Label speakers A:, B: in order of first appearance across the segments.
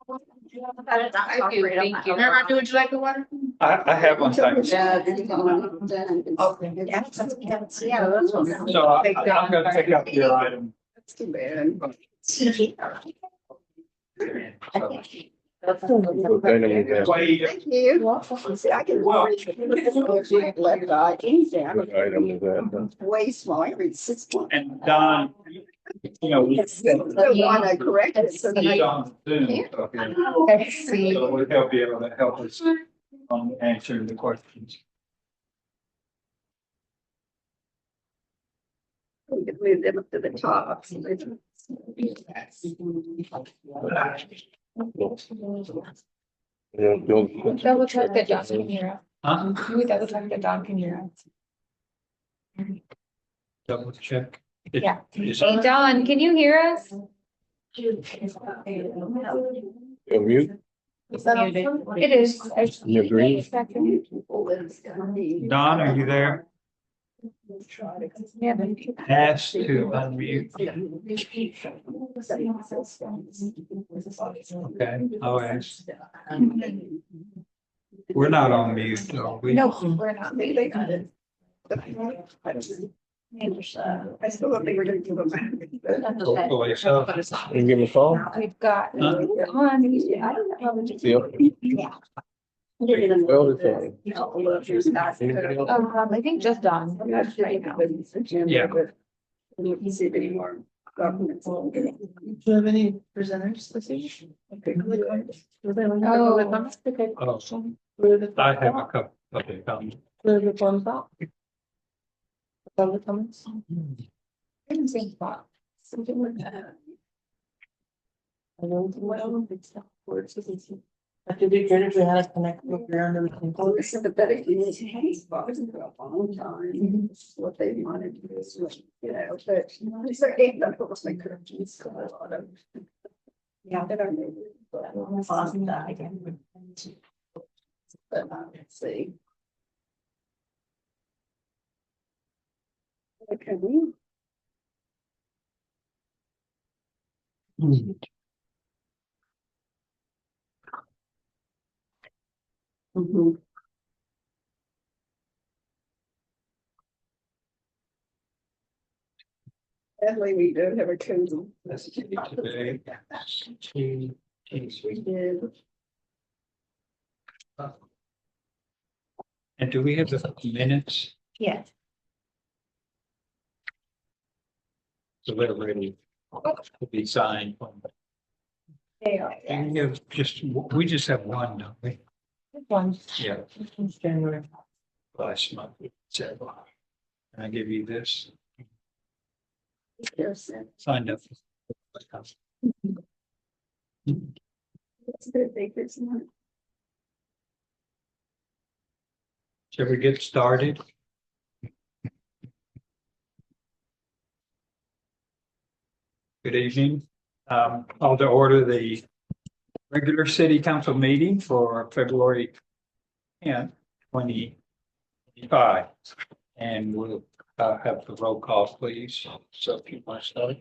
A: Thank you.
B: Mayor, would you like the water?
C: I have one thing. So I'm gonna pick up your item.
B: That's too bad.
C: Wait,
B: Thank you. See, I can.
C: Well-
B: Left eye, anything.
D: What item is that?
B: Way small, I read 6 months.
C: and Don, you know, we
B: The one I corrected, so that
C: see
B: I.
C: on Zoom, so he'll be able to help us on answering the questions.
B: We could move them up to the top. So they don't-
A: Double check that Don can hear us.
C: Huh?
A: Can we double check that Don can hear us?
C: Double check.
A: Yeah.
C: Is-
A: Hey, Don, can you hear us?
D: You're mute?
A: It is.
D: You agree?
B: People that's gonna be-
C: Don, are you there?
A: Yeah.
C: Ask to unmute. Okay, I'll ask. We're not on mute, are we?
A: No, we're not.
B: They got it. I still don't think we're gonna give them back.
C: Hopefully so.
D: You give me a call?
A: We've got.
C: Huh?
D: Yep. Well, it's on. Anybody else?
A: I think just Don. Right now.
C: Yeah.
B: You see any more documents.
E: Do you have any presenters this evening? Okay.
A: Oh.
E: Okay.
C: Oh, I have a couple. Okay,
E: The forms out. Public comments.
A: In the same spot.
E: Something like that. I don't think well, it's not words. I could be great if we had a connect with your under the.
B: Well, they're sympathetic, you need to hang spots for a long time. This is what they wanted to do, is, you know, but it's their game, that was my corrections, a lot of. Yeah, that are maybe, but awesome that again. But let's see. Okay. Mhm. Sadly, we don't have a code.
C: Let's see today.
B: We did.
C: And do we have the minutes?
A: Yes.
C: So they're ready to be signed.
A: They are.
C: And we have we just have one, don't we?
A: One.
C: Yeah,
E: It's January.
C: last month. We said, can I give you this?
B: There's
C: Signed up.
B: it's a big, it's not.
C: Shall we get started? Good evening. Call to order the regular city council meeting for February 10th, 2025. And we'll have the roll call, please. So if you want to start.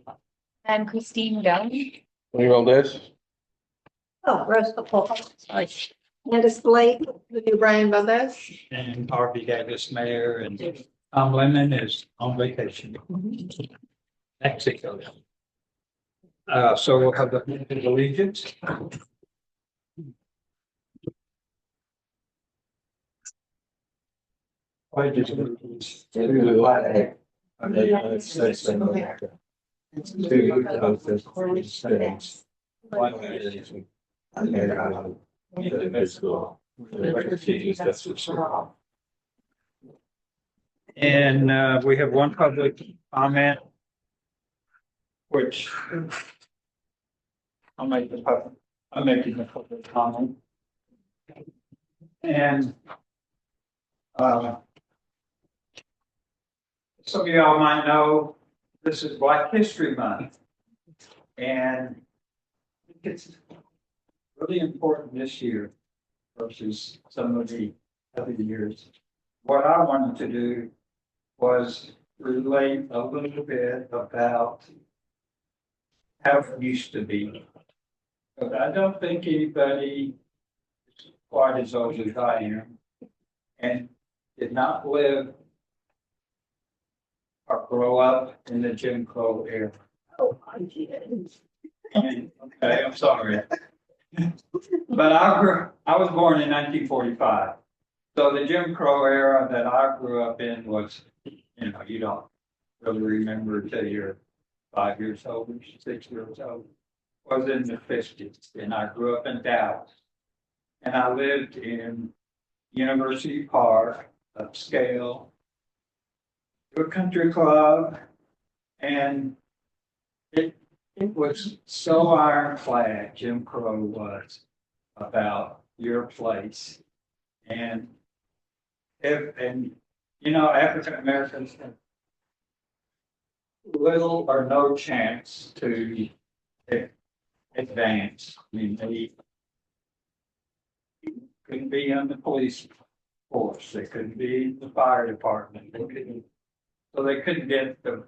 A: And Christine Dunn.
D: You on this?
B: Oh, Rose Paul. Candace Blake.
E: Brian Valdez.
C: And Harvey Davis, mayor, and Tom Lemon is on vacation. Mexico. So we'll have the allegiance. Pledge allegiance
D: To the flag of the United States of America. To the United States. One nation. Under God, indivisible, with liberty and justice for all.
C: And we have one public comment. Which. I'm making the public comment. And. Some of y'all might know, this is Black History Month. And it's really important this year versus some of the other years. What I wanted to do was relate a little bit about how it used to be But I don't think anybody is quite as old as I am and did not live or grow up in the Jim Crow era.
B: Oh, I did.
C: Okay, I'm sorry. But I was born in 1945. So the Jim Crow era that I grew up in was, you don't really remember till you're 5 years old, or 6 years old. Was in the 50s, and I grew up in Dallas. And I lived in University Park, upscale, to a country club, and it was so ironclad, Jim Crow was, about your place. And African Americans have little or no chance to advance. I mean, they couldn't be on the police force, they couldn't be in the fire department, so they couldn't get the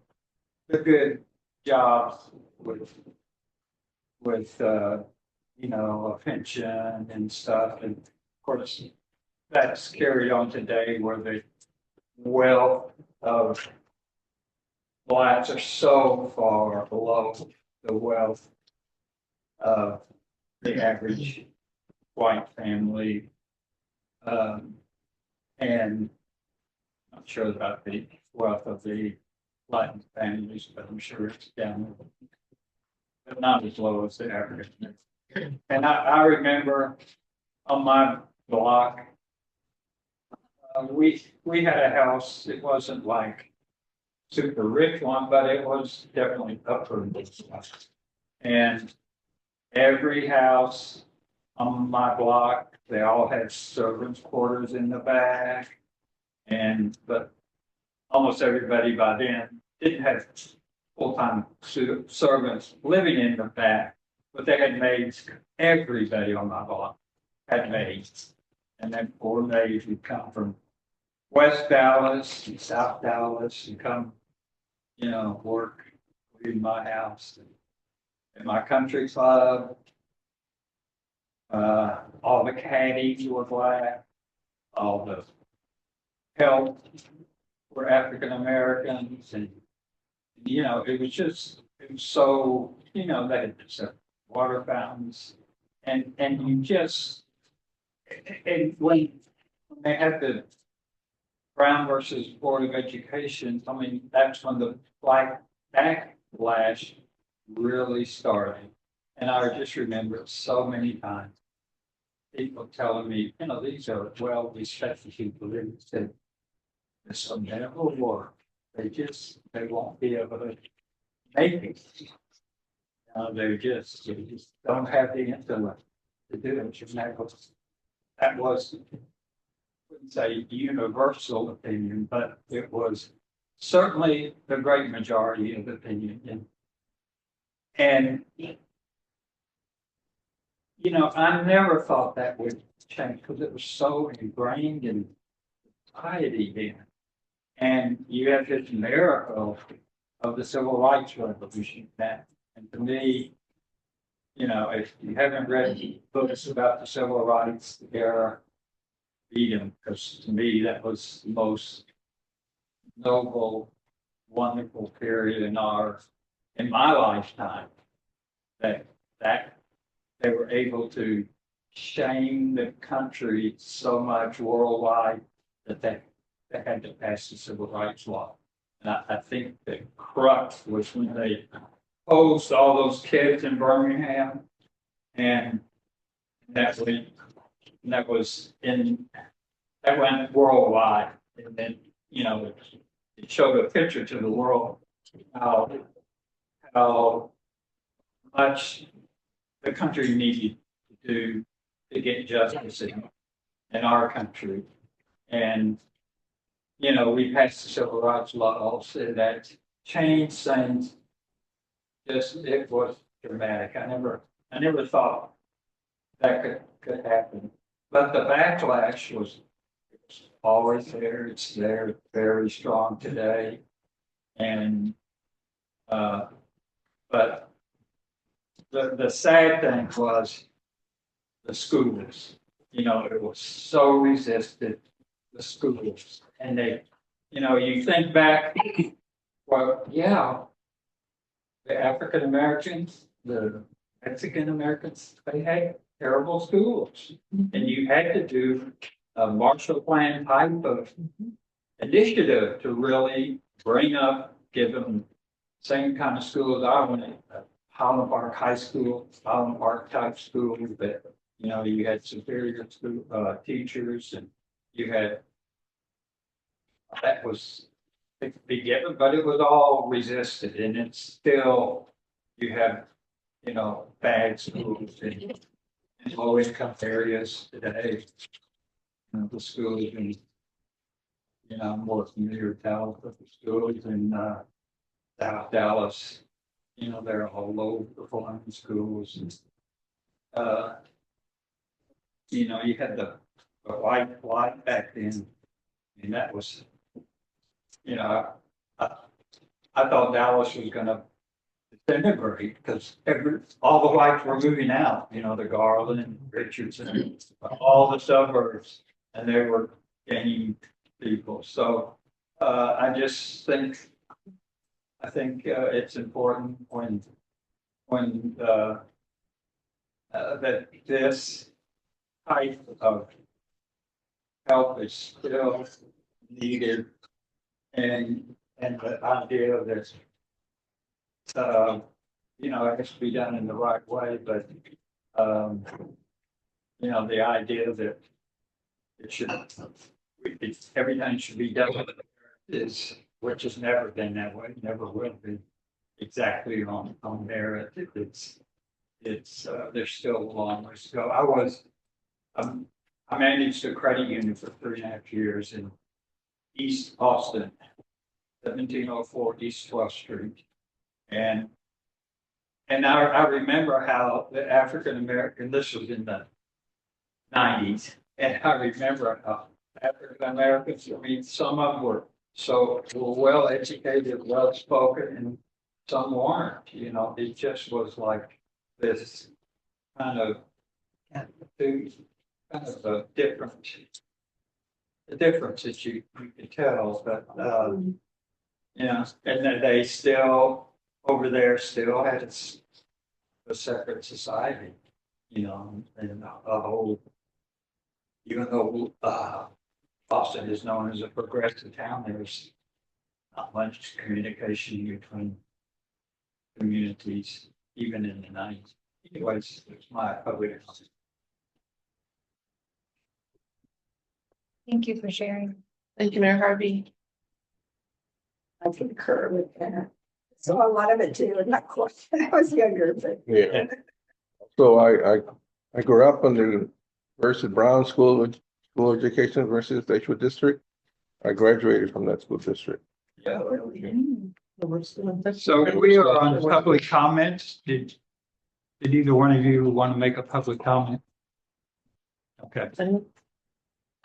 C: good jobs with a pension and stuff. And of course, that's carried on today where the wealth of blacks are so far below the wealth of the average white family. And I'm not sure about the wealth of the Latin families, but I'm sure it's down, but not as low as the average. And I remember on my block, we had a house. It wasn't like super rich one, but it was definitely upper middle class. And every house on my block, they all had servants' quarters in the back. But almost everybody by then didn't have full-time servants living in the back, but they had maids. Everybody on my block had maids. And then 4 maids would come from West Dallas and South Dallas and come, work in my house and in my country club. All the caddies were black. All the help were African Americans, and it was so, they had water fountains, and you just, and when they had the Brown versus Board of Education, I mean, that's when the black backlash really started. And I just remember it so many times. People telling me, these are well-respected people. They said, this will never work. They won't be able to make it. They just don't have the intellect to do it. That was, I wouldn't say universal opinion, but it was certainly the great majority of opinion. And I never thought that would change because it was so ingrained in society then. And you have this miracle of the Civil Rights Revolution and to me, if you haven't read books about the Civil Rights era, read them, because to me that was the most noble, wonderful period in my lifetime that they were able to shame the country so much worldwide that they had to pass the civil rights law. And I think the crux was when they posed all those kids in Birmingham, and that went worldwide. And then, it showed a picture to the world how much the country needed to do to get justice in our country. And, we passed the civil rights law also that changed things. It was dramatic. I never thought that could happen. But the backlash was always there. It's there, very strong today. And but the sad thing was the schools. It was so resisted, the schools. And they, you think back, well, yeah, the African Americans, the Mexican Americans, they had terrible schools. And you had to do a Marshall Plan type of initiative to really bring up, give them same kind of schools I went, Highland Park High School, Highland Park type school, but you had superior school teachers, and you had that was it could be given, but it was all resisted, and it's still you have bad schools in low income areas today. The schools in I'm more familiar with Dallas, but the schools in South Dallas, they're all low performing schools. And, you had the white light back then, and that was, I, I thought Dallas was gonna disintegrate because all the whites were moving out, the Garland, Richardson, all the suburbs, and they were gaining people. So I just think, it's important when that this type of help is still needed, and the idea that it has to be done in the right way, but the idea that it should everything should be done which has never been that way, never will be exactly on merit. It's there's still a long ways to go. I managed a credit union for 3.5 years in East Austin, 1704 East 12th Street. And I remember how the African American, this was in the 90s, and I remember how African Americans, some of them were well educated, well spoken, and some weren't. It just was like this kind of a difference that you could tell, but and then they still over there still had a separate society, and a whole, even though Boston is known as a progressive town, there's not much communication between communities, even in the 90s. Anyways, it's my public.
A: Thank you for sharing.
E: Thank you, Mayor Harvey.
B: I concur with that. So a lot of it too, not quite, I was younger, but.
D: Yeah. So I grew up under versus Brown School Education versus Edgewood District. I graduated from that school district.
C: Yeah.
E: So
C: So we are on public comments. Did either one of you want to make a public comment? Okay.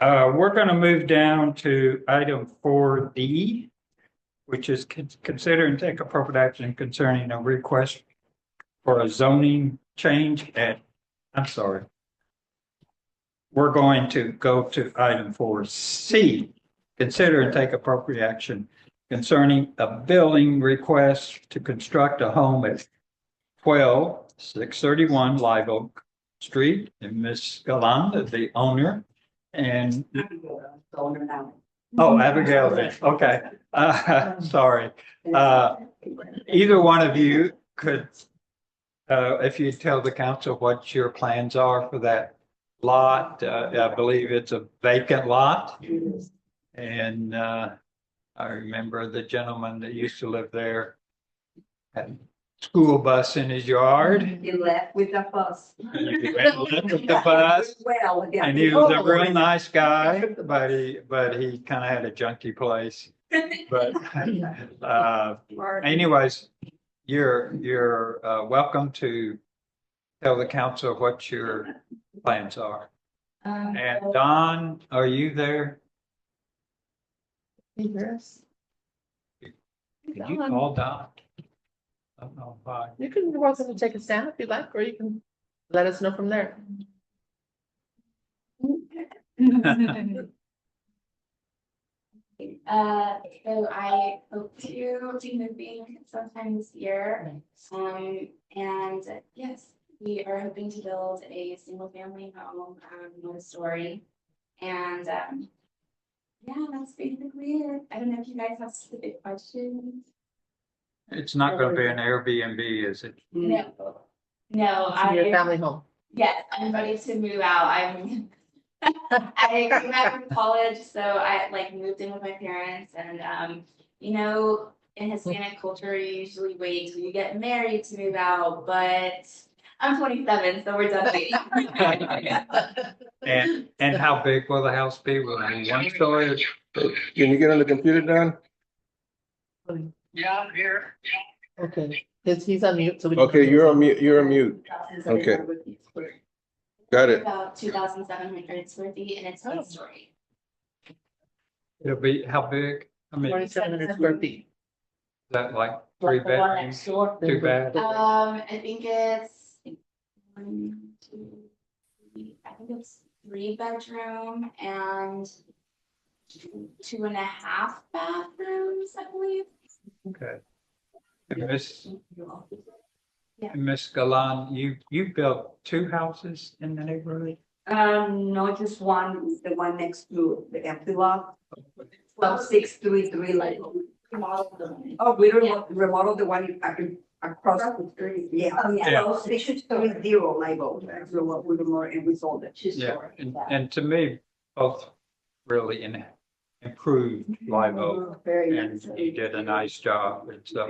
C: We're going to move down to item 4D, which is consider and take appropriate action concerning a request for a zoning change I'm sorry. We're going to go to item 4C, consider and take appropriate action concerning a building request to construct a home at 12631 Live Oak Street, and Ms. Galanda, the owner, and Abigail, okay. Sorry. Either one of you could, if you tell the council what your plans are for that lot. I believe it's a vacant lot. And I remember the gentleman that used to live there had a school bus in his yard.
B: You left with the bus.
C: And he went and lived with the bus.
B: Well, yeah.
C: And he was a real nice guy, but he kind of had a junky place. But anyways, you're welcome to tell the council what your plans are. And Don, are you there? Could you call Don? I don't know why.
E: You can, you're welcome to take us down if you like, or you can let us know from there.
F: So I hope to be moving sometime this year. And yes, we are hoping to build a single family home, one story. And, yeah, that's basically it. I don't know if you guys have specific questions.
C: It's not gonna be an Airbnb, is it?
F: No,
E: To your
F: I,
E: family home.
F: yes, I'm ready to move out. I came out from college, so I like moved in with my parents and, you know, in Hispanic culture, you usually wait till you get married to move out, but I'm 27, so we're done waiting.
C: And how big will the house be? Will it be one story?
D: Can you get on the computer, Don?
C: Yeah, I'm here.
E: Okay, he's on mute, so we.
D: Okay, you're on mute, you're on mute. Okay. Got it.
F: About 2,700 square feet and it's one story.
C: It'll be, how big? I mean, is
E: 2,700 square feet.
C: that like 3 bedrooms, 2 baths?
F: I think it's 1, 2, 3, I think it's 3 bedroom and 2.5 bathrooms, I believe.
C: Okay. And Miss,
F: Yeah.
C: and Miss Galan, you built 2 houses in the neighborhood?
B: No, just one, the one next to the empty lot. 12633 like. Oh, we remodeled the one across the street. Yeah.
F: Oh, yeah.
C: Yeah.
B: 630 label. That's what we remodeled and we sold it.
C: Yeah, and to me, both really improved Live Oak,
B: Very
C: and
B: nice.
C: you did a nice job, and so,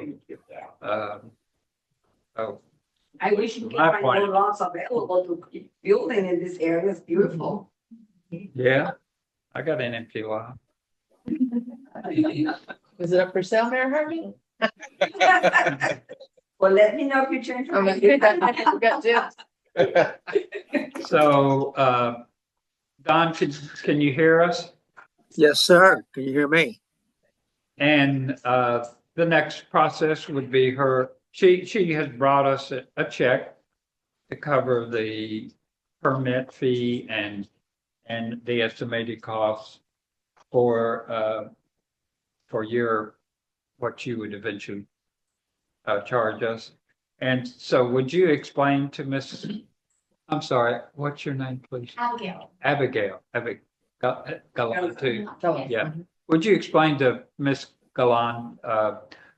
C: oh,
B: I wish you could
C: My
B: find
C: point.
B: more lots available to keep building in this area. It's beautiful.
C: yeah, I got an empty lot.
E: Is it up for sale, Mayor Harvey?
B: Well, let me know if you change your
E: Oh,
B: mind.
E: we got Jim.
C: So, Don, can you hear us?
G: Yes, sir. Can you hear me?
C: And the next process would be she has brought us a check to cover the permit fee and the estimated costs for what you would eventually charge us. And so would you explain to I'm sorry, what's your name, please?
F: Abigail.
C: Galan too.
E: Tell us.
C: Yeah. Would you explain to Ms. Galan,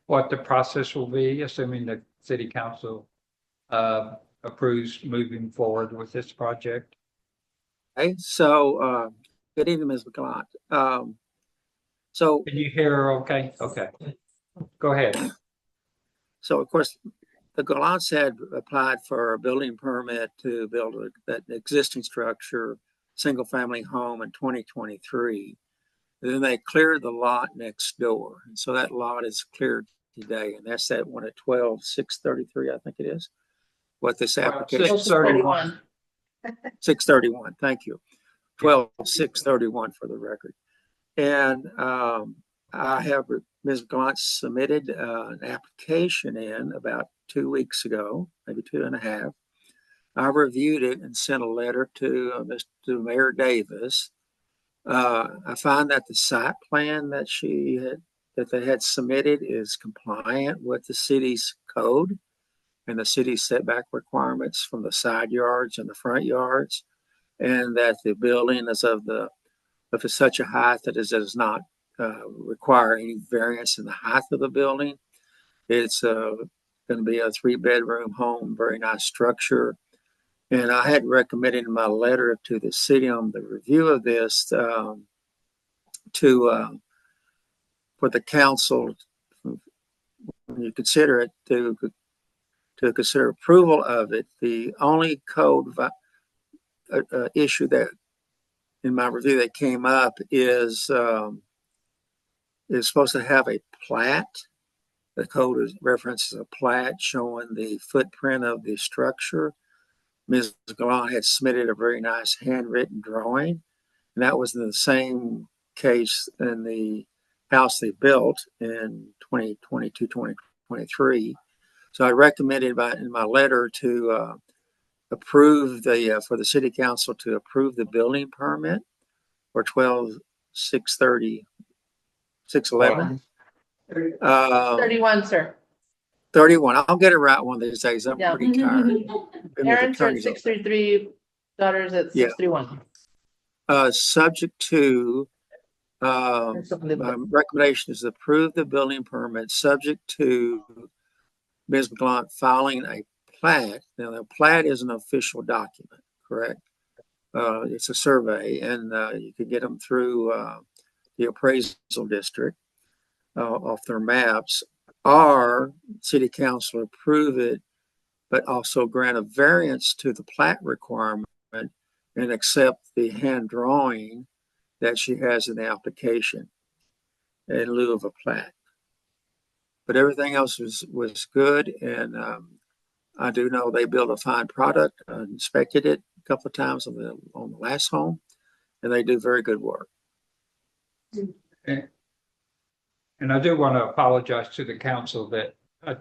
C: what the process will be, assuming the city council, approves moving forward with this project?
G: Okay, so, good evening, Ms. McGlot. So,
C: Can you hear her okay? Okay. Go ahead.
G: so of course, the Gallants had applied for a building permit to build that existing structure, single-family home in 2023. Then they cleared the lot next door, and so that lot is cleared today, and that's that one at 12633, I think it is. What this application.
C: 631.
G: 631, thank you. 12631 for the record. And I have, Ms. Gaunt submitted an application in about 2 weeks ago, maybe 2.5. I reviewed it and sent a letter to Mr. Mayor Davis. I find that the site plan that they had submitted is compliant with the city's code and the city's setback requirements from the side yards and the front yards, and that the building is of such a height that it does not require any variance in the height of the building. It's going to be a 3-bedroom home, very nice structure. And I had recommended in my letter to the city on the review of this for the council, when you consider it, to consider approval of it. The only code issue that in my review that came up is supposed to have a plat. The code references a plat showing the footprint of the structure. Ms. Galan had submitted a very nice handwritten drawing, and that was in the same case in the house they built in 2022, 2023. So I recommended in my letter to approve for the city council to approve the building permit for 12/6/30/6/11.
E: 31, sir.
G: 31. I'll get it right one of these days. I'm
E: Yeah.
G: pretty tired. Been with
E: Parents are at
G: attorneys all day.
E: 633, daughters at
G: Yeah.
E: 631.
G: Subject to,
E: Or something like
G: my
E: that.
G: recommendation is to approve the building permit, subject to Ms. McGlont filing a plat. Now, the plat is an official document, correct? It's a survey, and you could get them through the appraisal district off their maps, or city council approve it, but also grant a variance to the plat requirement and accept the hand drawing that she has in the application in lieu of a plat. But everything else was good, and I do know they built a fine product. I inspected it a couple of times on the last home, and they do very good work.
C: And I do want to apologize to the council that I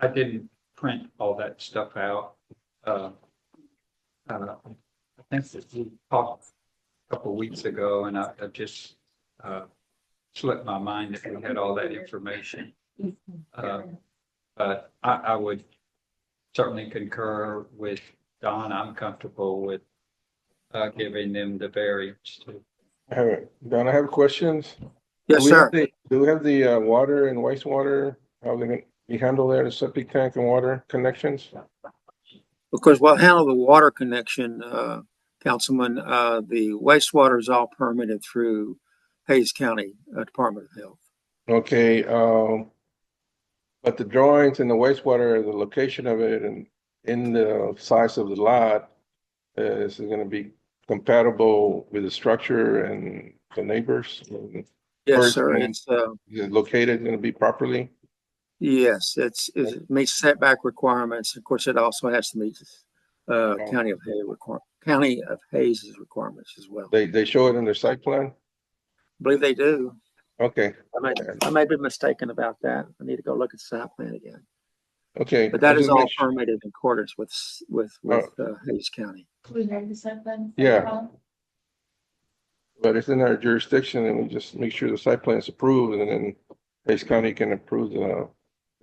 C: didn't print all that stuff out. I think that we talked a couple of weeks ago, and I just slipped my mind that we had all that information. But I would certainly concur with Don. I'm comfortable with giving them the variance to.
D: All right, Don, I have questions.
G: Yes, sir.
D: Do we have the water and wastewater, how they're gonna be handled there, the septic tank and water connections?
G: Because we'll handle the water connection, Councilman. The wastewater is all permitted through Hayes County Department of Health.
D: Okay, but the drawings and the wastewater, the location of it and in the size of the lot, is it gonna be compatible with the structure and the neighbors?
G: Yes, sir.
D: Is it located gonna be properly?
G: Yes, it meets setback requirements. Of course, it also has to meet County of Hayes requirements as well.
D: They show it in their site plan?
G: I believe they do.
D: Okay,
G: I may be mistaken about that. I need to go look at the site plan again.
D: okay.
G: But that is
D: Just
G: all
D: make sure-
G: permitted in accordance with Hayes County.
E: We heard the site plan?
D: Yeah. But it's in our jurisdiction and we just make sure the site plan is approved and then Hayes County can approve the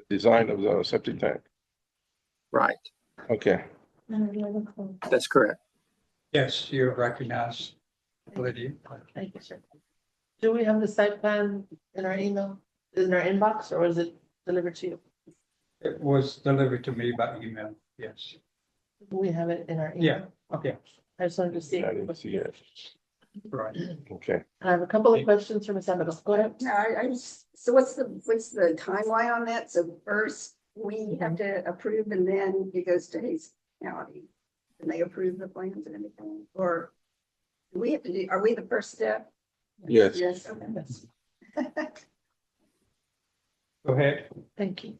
D: design of the septic tank.
G: Right.
D: Okay,
G: That's correct.
C: Yes, you're recognized, Lydia.
E: Thank you, sir. Do we have the site plan in our email, in our inbox, or was it delivered to you?
C: It was delivered to me by email, yes.
E: Do we have it in our email?
C: Yeah, okay,
E: I just wanted to see.
D: I didn't see it.
C: right.
D: Okay.
E: I have a couple of questions for Ms. Abigail. Go ahead.
B: No, I just, so what's the timeline on that? So first we have to approve and then it goes to Hayes County. And they approve the plans and everything, or do we have to do, are we the first step?
D: Yes.
B: Yes, okay.
E: Yes.
C: Go ahead.
E: Thank you.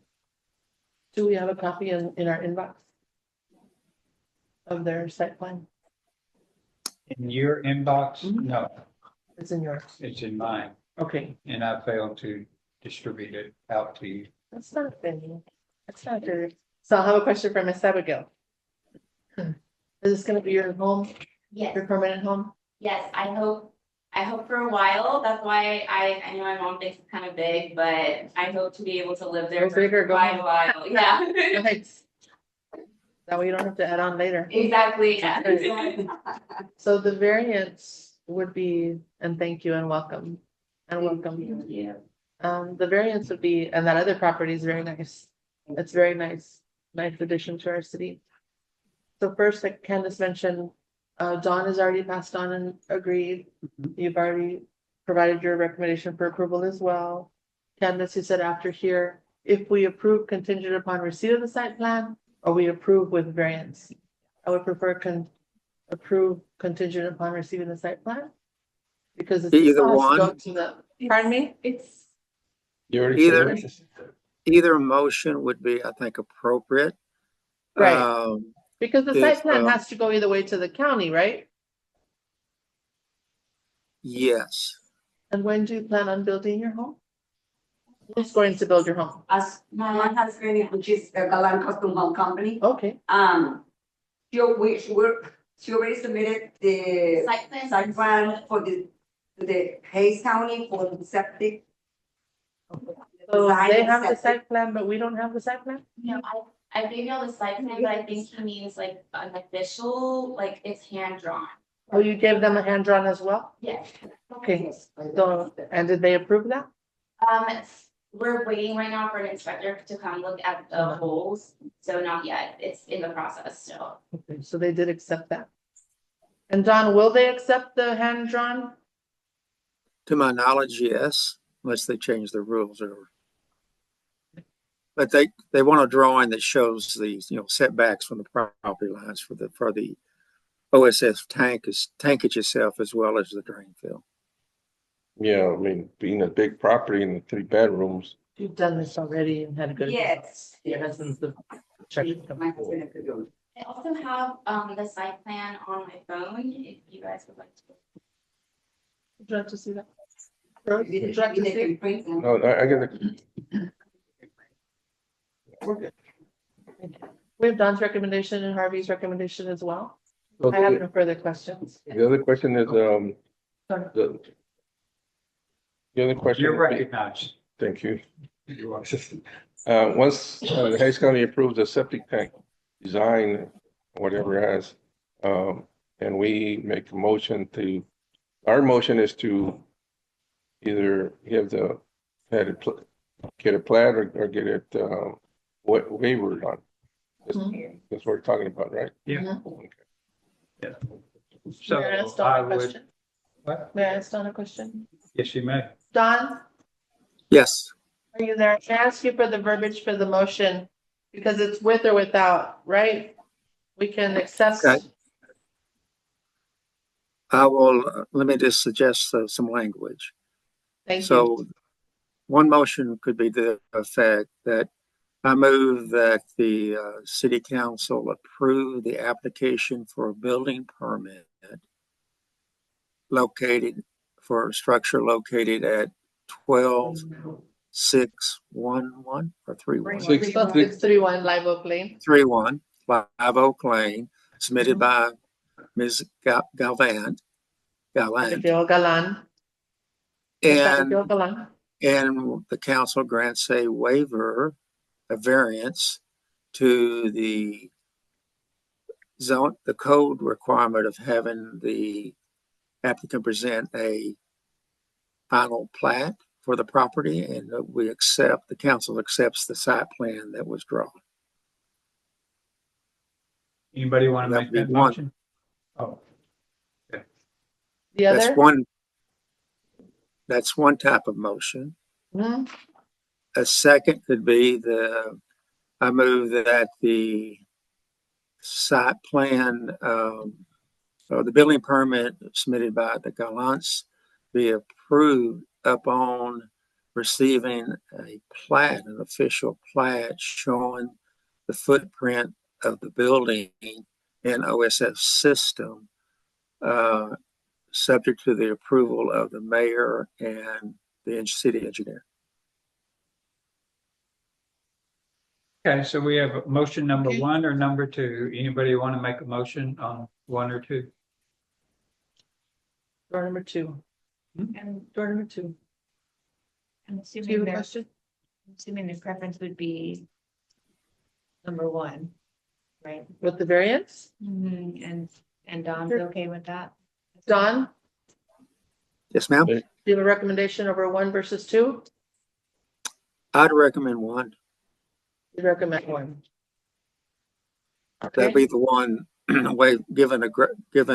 E: Do we have a copy in our inbox of their site plan?
C: In your inbox?
E: Mhm.
C: No,
E: It's in yours.
C: it's in mine,
E: Okay,
C: and I failed to distribute it out to you.
E: that's not fair. That's not fair. So I have a question for Ms. Abigail. Is this gonna be your home,
F: Yes,
E: your permanent home?
F: yes, I hope for a while. That's why I know my mom thinks it's kind of big, but I hope to be able to live there
E: Go big or
F: for
E: go
F: quite a
E: home.
F: while. Yeah.
E: Nice. That way you don't have to add on later.
F: Exactly, yeah.
E: So the variance would be, and thank you and welcome, and welcome.
F: Thank you.
E: The variance would be, and that other property is very nice. It's very nice addition to our city. So first, like Candace mentioned, Dawn has already passed on and agreed. You've already provided your recommendation for approval as well. Candace, you said after here, if we approve contingent upon receipt of the site plan, or we approve with variance. I would prefer approve contingent upon receiving the site plan. Because it's
G: Either
E: supposed to go
G: one.
E: to the, pardon me?
F: It's,
D: You already
G: Either-
D: said it?
G: Either motion would be, I think, appropriate.
E: Right.
G: Um,
E: Because the site
G: If,
E: plan has to go either way to the county, right?
G: yes.
E: And when do you plan on building your home? Who's going to build your home?
B: As my husband, which is a Galan Custom Home Company,
E: Okay,
B: she already submitted the
F: Site plan.
B: site plan for the Hayes County for the septic.
E: so
B: Design
E: they
B: of
E: have the
B: septic.
E: site plan, but we don't have the site plan?
F: No, I gave you all the site plan, but I think he means like an official, like it's hand drawn.
E: Oh, you gave them a hand drawn as well?
F: Yes.
E: Okay, so, and did they approve that?
F: We're waiting right now for an inspector to come look at the holes, so not yet, it's in the process still.
E: Okay, so they did accept that. And Don, will they accept the hand drawn?
G: To my knowledge, yes, unless they change the rules or. But they want a drawing that shows the, setbacks from the property lines for the OSF tankage itself as well as the drain field.
D: Yeah, I mean, being a big property and the 3 bedrooms,
E: You've done this already and had a good.
B: Yes.
E: Your husband's the. check.
B: My husband could do it.
F: I also have the site plan on my phone, if you guys would like to.
E: Would you like to see that? Would you like to
B: They
E: see?
B: can print them.
D: no, I get it.
E: We're good. We have Don's recommendation and Harvey's recommendation as well.
D: So
E: I have
D: the
E: no further questions.
D: other question is,
E: Sorry.
D: the other question.
C: You're
D: would be-
C: recognized.
D: Thank you. Once the Hayes County approves the septic tank design, whatever it has, and we make a motion our motion is to either get a plat or get it, waiver done. That's what we're talking about, right?
C: Yeah.
D: Okay.
C: So
E: May I ask
C: I
E: Don a
C: would,
E: question?
C: what?
E: May I ask Don a question?
C: Yes, you may.
E: Don,
G: Yes,
E: are you there? Can I ask you for the verbiage for the motion? Because it's with or without, right? We can accept.
G: Okay. I will, let me just suggest some language.
E: Thank you.
G: So one motion could be the effect that I move that the city council approve the application for a building permit located for a structure locaed at 12611 or 31.
E: 631 Live Oak Lane.
G: 31 Live Oak Lane, submitted by Ms. Galvant.
E: Secretary Galan.
G: And
E: Secretary Galan.
G: And the council grants a waiver, a variance to the code requirement of having the applicant present a final plat for the property, and the council accepts the site plan that was drawn.
C: Anybody want to
G: That
C: make
G: would be
C: that
G: one.
C: motion? Oh,
E: The other?
G: That's one type of motion.
E: Mhm.
G: A second could be I move that the site plan, or the building permit submitted by the Gallants be approved upon receiving a plat, an official plat showing the footprint of the building in OSF system, subject to the approval of the mayor and the city engineer.
C: okay, so we have a motion number
E: Okay.
C: 1 or number 2. Anybody want to make a motion on 1 or 2?
E: Door number 2.
A: And
E: Door number 2.
A: I'm
E: Do you
A: assuming
E: have a
A: their,
E: question?
A: assuming the preference would be number 1, right?
E: With the variance?
A: And Don's
E: Sure.
A: okay with that?
E: Don,
G: Yes, ma'am.
E: do you have a recommendation over 1 versus 2?
G: I'd recommend 1.
E: You recommend 1.
G: That'd
E: Okay,
G: be the one given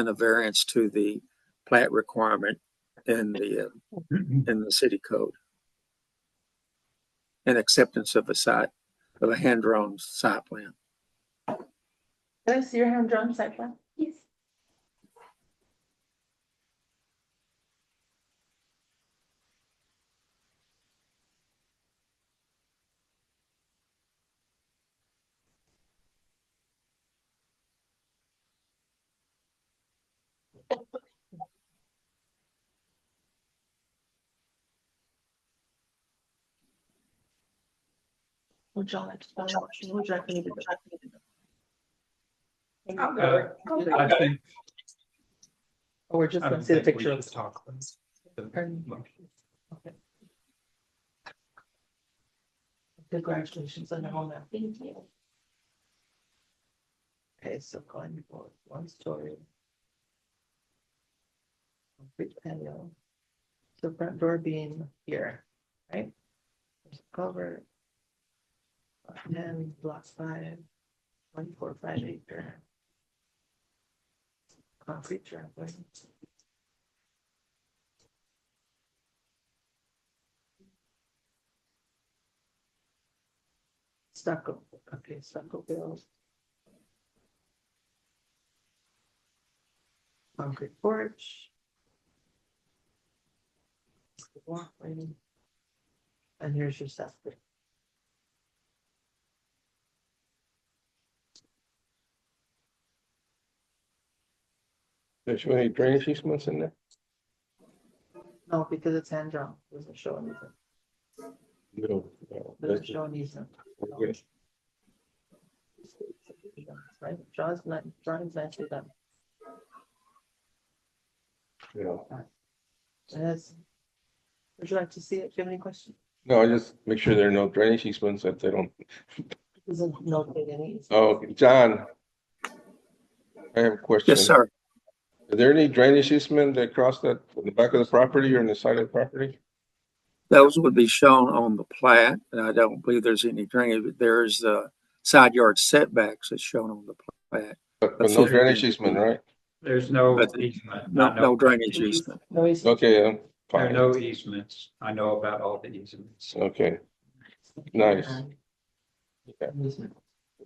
G: a variance to the plat requirement in the city code, and acceptance of a hand-drawn site plan.
E: can I see your hand drawn site plan?
F: Yes.
E: Would you like to spell the motion? Would you like me to do that?
C: I think.
E: Or we're just
C: I
E: gonna
C: don't
E: see the
C: think we
E: picture.
C: should talk about the
E: Pardon?
C: motion.
E: Okay. Congratulations on the home now.
F: Thank you.
E: Okay, so going for 1 story. Concrete patio. The front door being here, right? There's a cover. 10, block 5, 145 acre. Concrete driveway. Stucco, okay, stucco build. Concrete porch. Walkway. And here's your septic.
D: There's any drainage easements in there?
E: No, because it's hand drawn, doesn't show anything,
D: No.
E: doesn't show an easement.
D: Okay.
E: Right, drawing's nicely done.
D: Yeah.
E: Yes. Would you like to see it? Do you have any questions?
D: No, I just make sure there are no drainage easements that they don't.
E: Doesn't notate any.
D: Oh, John. I have a question.
G: Yes, sir.
D: Are there any drainage easement that cross that, in the back of the property or in the side of the property?
G: Those would be shown on the plat, and I don't believe there's any drainage, but there's side yard setbacks that's shown on the plat.
D: But no drainage easement, right?
C: There's no
G: But
C: easement.
G: No,
C: I know-
G: no drainage easement.
E: No easement.
D: Okay,
C: There are
D: fine.
C: no easements. I know about all the easements.
D: Okay, nice.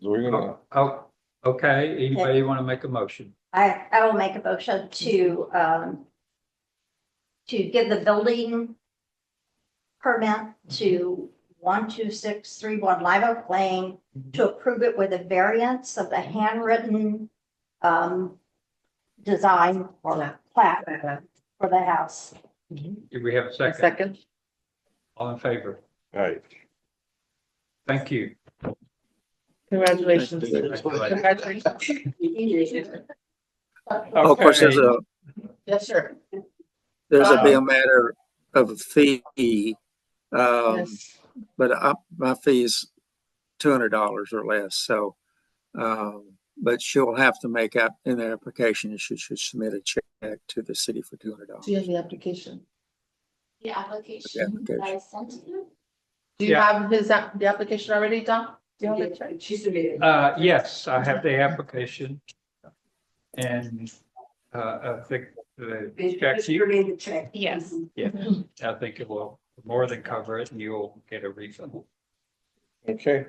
D: We're gonna,
C: Oh, okay. Anybody want to make a motion?
B: I will make a motion to give the building permit to 12631 Live Oak Lane to approve it with a variance of the handwritten design or plat for the house.
C: Do we have a
E: A
C: second?
E: second,
C: All in favor?
D: all right.
C: Thank you.
E: congratulations.
C: Congratulations.
E: Congratulations.
G: Of course,
E: Yes, sir.
G: there's a be a matter of a fee.
E: Yes.
G: But my fee is $200 or less, so, but she'll have to make out in the application, she should submit a check to the city for $200.
E: Do you have the application?
F: The application that I sent you.
E: Do you
C: Yeah.
E: have the application already, Don? Do you have it?
B: She submitted.
C: Yes, I have the application. And, I think the check sheet,
B: the check.
A: Yes.
C: yeah, I think it will more than cover it and you'll get a refund.
D: Okay,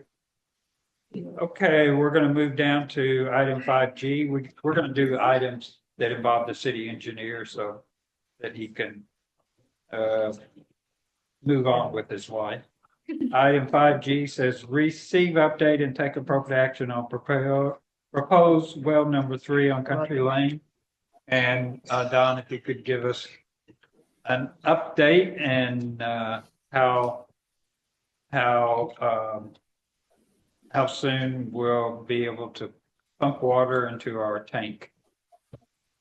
C: Okay, we're gonna move down to item 5G. We're gonna do items that involve the city engineer so that he can move on with his life. Item 5G says receive, update, and take appropriate action on proposed well number 3 on Country Lane. And Don, if you could give us an update and how soon we'll be able to pump water into our tank.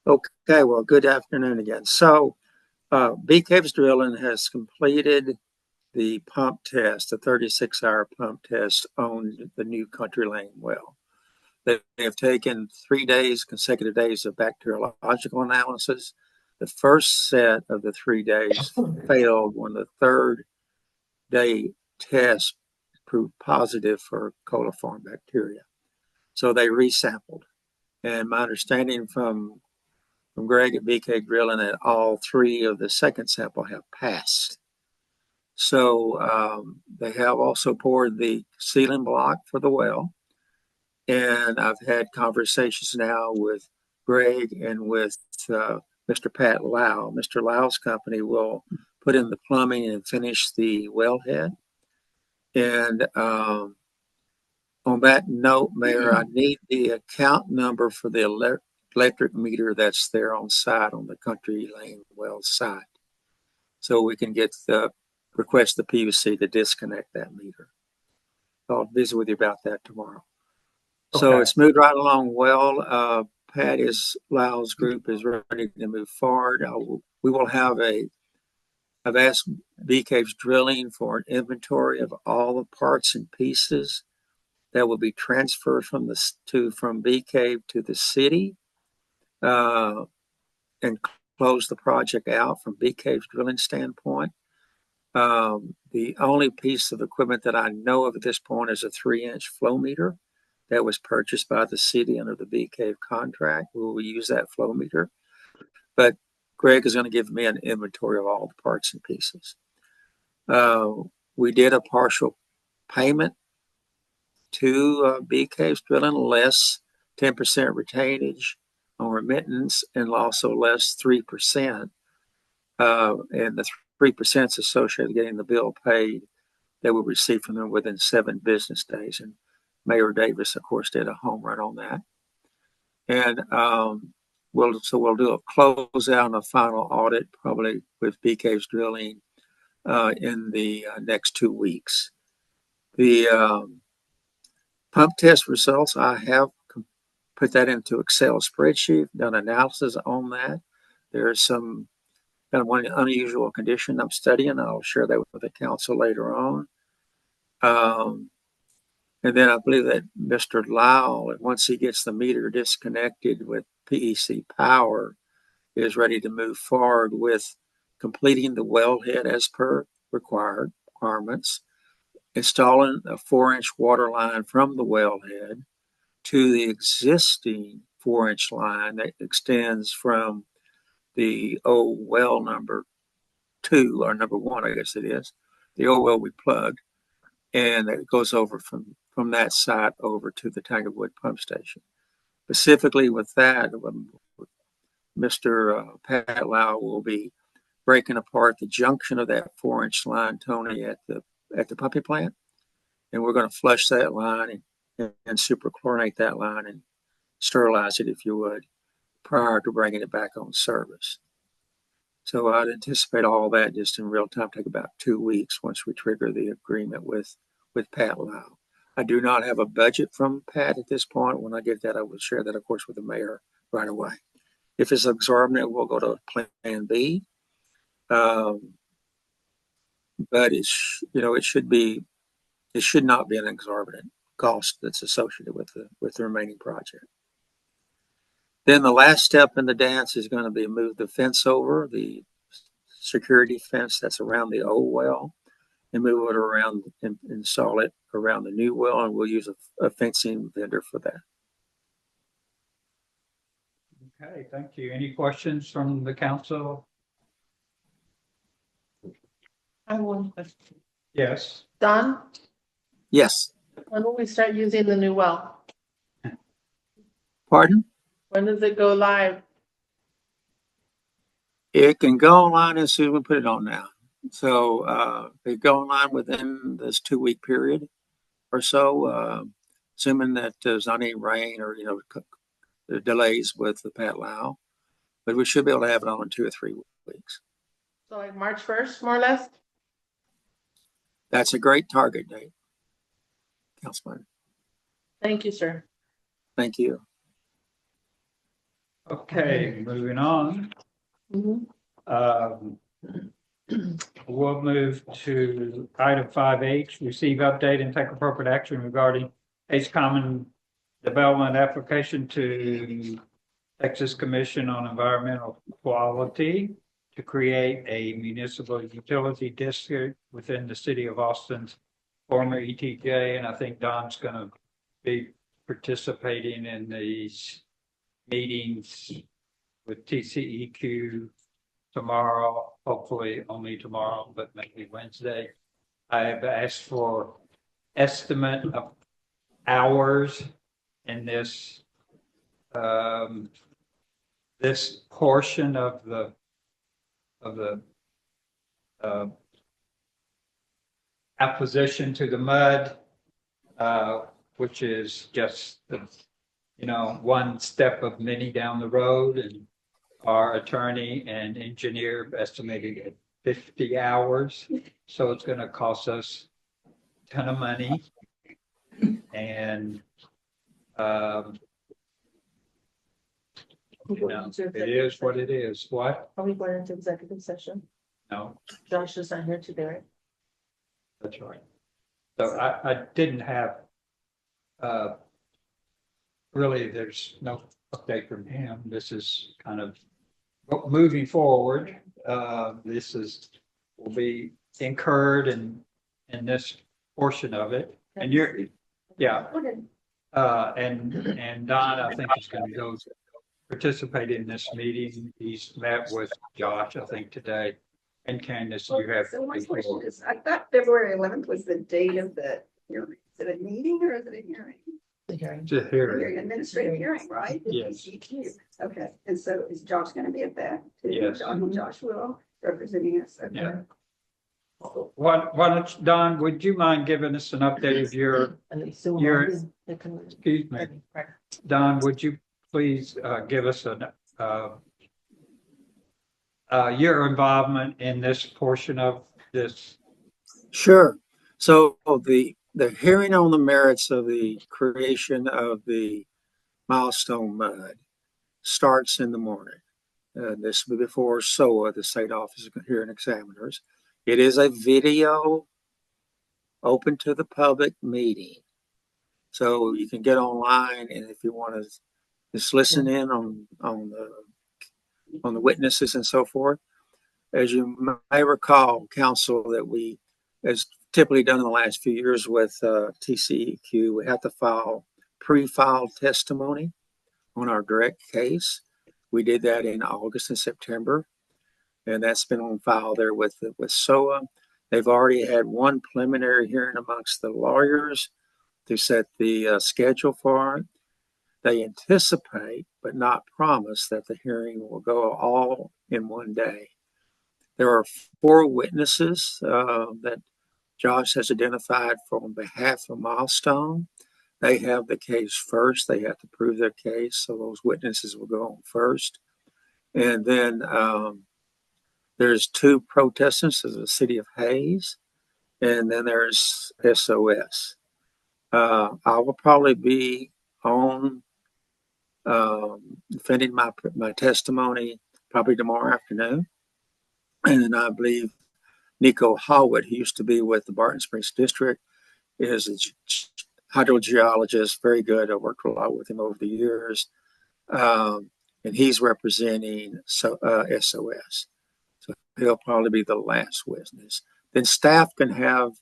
G: Okay, well, good afternoon again. So, B Caves Drilling has completed the pump test, the 36-hour pump test on the new Country Lane well. They have taken 3 days, consecutive days of bacteriological analysis. The first set of the 3 days failed when the third day test proved positive for coliform bacteria. So they resampled. And my understanding from Greg at BK Drilling that all 3 of the second sample have passed. So they have also poured the sealing block for the well. And I've had conversations now with Greg and with Mr. Pat Lau. Mr. Lau's company will put in the plumbing and finish the wellhead. And on that note, Mayor, I need the account number for the electric meter that's there on site on the Country Lane well site. So we can request the PUC to disconnect that meter. I'll visit with you about that tomorrow. So
C: Okay.
G: it's moved right along well. Patty's Lyle's group is ready to move forward. We will have I've asked Bee Caves Drilling for an inventory of all the parts and pieces that will be transferred from Bee Cave to the city, and close the project out from Bee Cave's drilling standpoint. The only piece of equipment that I know of at this point is a 3-inch flow meter that was purchased by the city under the Bee Cave contract. We will use that flow meter, but Greg is going to give me an inventory of all the parts and pieces. We did a partial payment to Bee Caves Drilling, less 10% retainage on remittance, and also less 3%. And the 3% is associated with getting the bill paid that we received from them within 7 business days. And Mayor Davis, of course, did a home run on that. And we'll do a closeout and a final audit probably with Bee Caves Drilling in the next 2 weeks. The pump test results, I have put that into Excel spreadsheet, done analysis on that. There's some kind of one unusual condition I'm studying. I'll share that with the council later on. And then I believe that Mr. Lyle, once he gets the meter disconnected with PEC Power, is ready to move forward with completing the wellhead as per requirements, installing a 4-inch water line from the wellhead to the existing 4-inch line that extends from the old well number 2 or number 1, I guess it is, the old well we plugged, and it goes over from that site over to the Tanglewood pump station. Specifically with that, Mr. Pat Lau will be breaking apart the junction of that 4-inch line, Tony, at the pumping plant, and we're going to flush that line and superchlorinate that line and sterilize it, if you would, prior to bringing it back on service. So I'd anticipate all that just in real time take about 2 weeks once we trigger the agreement with Pat Lau. I do not have a budget from Pat at this point. When I get that, I will share that, of course, with the mayor right away. If it's exorbitant, we'll go to Plan B. But it should not be an exorbitant cost that's associated with the remaining project. Then the last step in the dance is going to be move the fence over, the security fence that's around the old well, and move it around and install it around the new well, and we'll use a fencing vendor for that.
C: Okay, thank you. Any questions from the council?
E: I have one question.
C: Yes.
E: Don,
G: Yes.
E: when will we start using the new well?
G: Pardon?
E: When does it go live?
G: It can go online as soon as we put it on now. So it go online within this 2-week period or so, assuming that there's not any rain or delays with the Pat Lau. But we should be able to have it on in 2 or 3 weeks.
E: So like March 1st, more or less?
G: That's a great target date, Councilman.
E: Thank you, sir.
G: Thank you.
C: Okay, moving on.
E: Mhm.
C: We'll move to item 5H, receive, update, and take appropriate action regarding H Common Development application to Texas Commission on Environmental Quality to create a municipal utility district within the city of Austin's former ETJ. And I think Don's going to be participating in these meetings with TCEQ tomorrow, hopefully only tomorrow, but maybe Wednesday. I have asked for estimate of hours in this this portion of the apposition to the mud, which is just one step of many down the road, and our attorney and engineer estimated at 50 hours. So it's going to cost us a ton of money. And, you know, it is what it is. What?
E: Are we going into executive session?
C: No,
E: Josh is not here today, right?
C: that's right. So I didn't have, really, there's no update from him. This is kind of moving forward. This will be incurred in this portion of it. And yeah. And Don, I think, is going to go participate in this meeting. He's met with Josh, I think, today. And Candace, you have.
B: So my question is, I thought February 11th was the date of the hearing. Is it a meeting or is it a hearing?
E: The hearing.
C: To hear it.
B: Hearing, administrative hearing, right?
C: Yes.
B: Okay, and so is Josh gonna be at that? too?
C: Yes.
B: Josh will, representing us. Okay.
C: Yeah. Why don't, Don, would you mind giving us an update of your,
E: And then Sue will
C: You're-
E: always- they can-
C: excuse me,
E: Right.
C: Don, would you please give us your involvement in this portion of this?
G: Sure. So the hearing on the merits of the creation of the Milestone Mud starts in the morning. This will be before SOA, the State Office of Hearing Examiners. It is a video open to the public meeting. So you can get online, and if you want to just listen in on the witnesses and so forth. As you may recall, counsel, that we, as typically done in the last few years with TCEQ, we have to file pre-filed testimony on our direct case. We did that in August and September, and that's been on file there with SOA. They've already had one preliminary hearing amongst the lawyers to set the schedule for it. They anticipate, but not promise, that the hearing will go all in one day. There are 4 witnesses that Josh has identified on behalf of Milestone. They have the case first. They have to prove their case, so those witnesses will go on first. And then there's 2 protestants of the city of Hayes, and then there's SOS. I will probably be on defending my testimony probably tomorrow afternoon. And then I believe Nico Hallwood, who used to be with the Barton Springs District, is a hydrogeologist, very good. I worked a lot with him over the years. And he's representing SOS. So he'll probably be the last witness. Then staff can have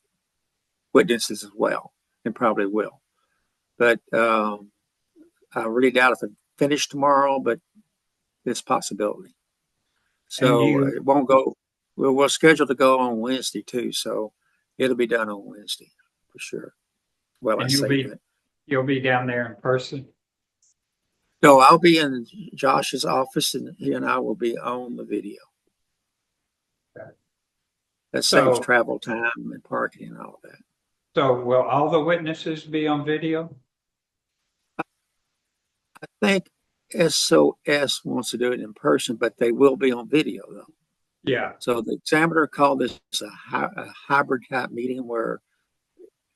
G: witnesses as well, and probably will. But I really doubt if I finish tomorrow, but it's a possibility. So it won't go. We're scheduled to go on Wednesday too, so it'll be done on Wednesday for sure. Well,
C: And
G: I say that.
C: you'll be down there in person?
G: No, I'll be in Josh's office, and he and I will be on the video.
C: Okay.
G: That saves
C: So-
G: travel time and parking and all that.
C: So will all the witnesses be on video?
G: I think SOS wants to do it in person, but they will be on video though.
C: Yeah.
G: So the examiner called this a hybrid type meeting where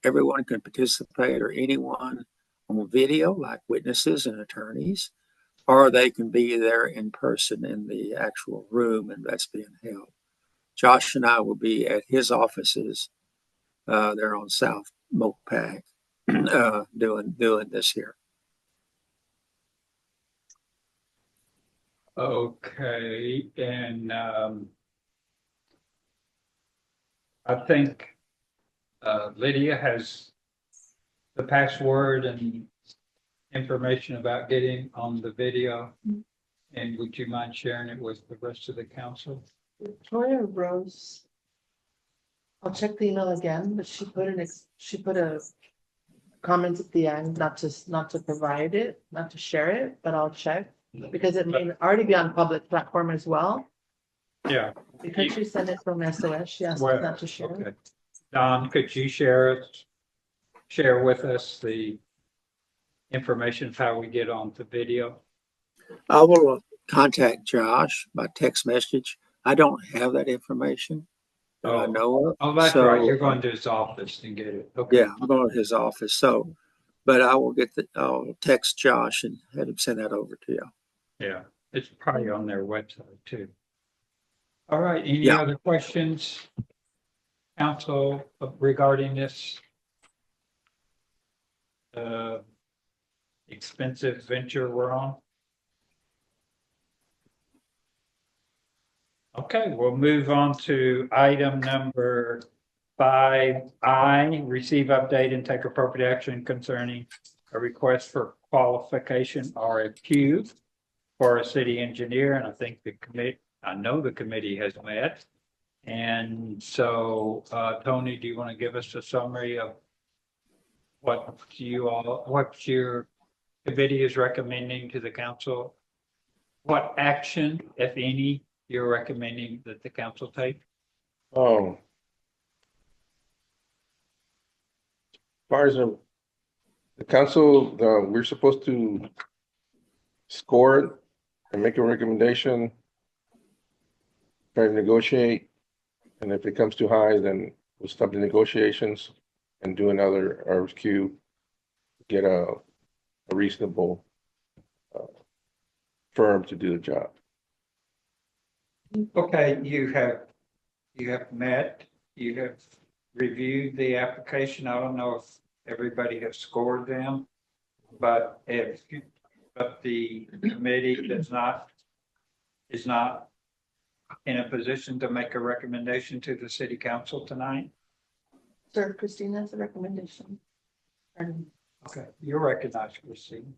G: everyone can participate, or anyone on video, like witnesses and attorneys, or they can be there in person in the actual room, and that's being held. Josh and I will be at his offices. They're on South Mopac doing this here.
C: Okay, and I think Lydia has the password and information about getting on the video. And would you mind sharing it with the rest of the council?
E: Victoria Rose. I'll check the email again, but she put a comment at the end, not to provide it, not to share it, but I'll check. Because it may already be on public platform as well.
C: Yeah.
E: Because she sent it from SOS, she asked
C: Well,
E: us not to share it.
C: Okay. Don, could you share with us the information of how we get on the video?
G: I will contact Josh by text message. I don't have that information that I know of.
C: Oh, that's
G: So,
C: right. You're going to his office and get it. Okay.
G: Yeah, I'm going to his office. So but I will I'll text Josh and have him send that over to you.
C: Yeah, it's probably on their website too. All right, any
G: Yeah.
C: other questions? Council regarding this? Expensive venture we're on? Okay, we'll move on to item number 5I, receive, update, and take appropriate action concerning a request for qualification RFQ for a city engineer, and I think I know the committee has met. And so, Tony, do you want to give us a summary of what your committee is recommending to the council? What action, if any, you're recommending that the council take?
D: Oh. As far as the council, we're supposed to score it and make a recommendation, try to negotiate. And if it comes too high, then we'll stop the negotiations and do another RFQ, get a reasonable firm to do the job.
C: Okay, you have met, you have reviewed the application. I don't know if everybody has scored them, but but the committee is not in a position to make a recommendation to the city council tonight.
E: Sir, Christina has a recommendation.
C: Okay, you're recognized, Christine.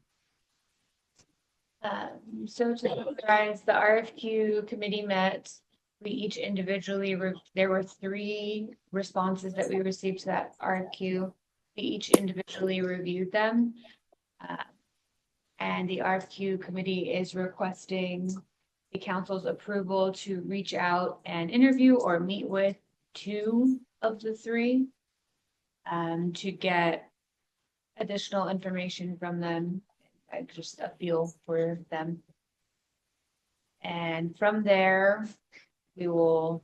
A: So to summarize, the RFQ committee met. We each individually, there were 3 responses that we received to that RFQ. We each individually reviewed them. And the RFQ committee is requesting the council's approval to reach out and interview or meet with 2 of the 3 to get additional information from them, just a feel for them. And from there, we will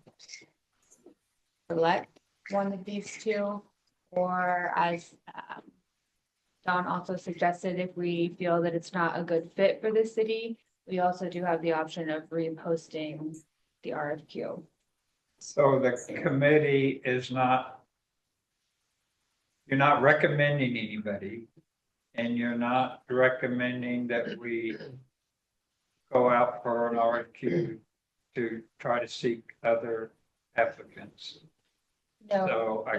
A: select one of these 2, or as Don also suggested, if we feel that it's not a good fit for the city, we also do have the option of reposting the RFQ.
C: So the committee is not, you're not recommending anybody, and you're not recommending that we go out for an RFQ to try to seek other applicants.
A: No,
C: So I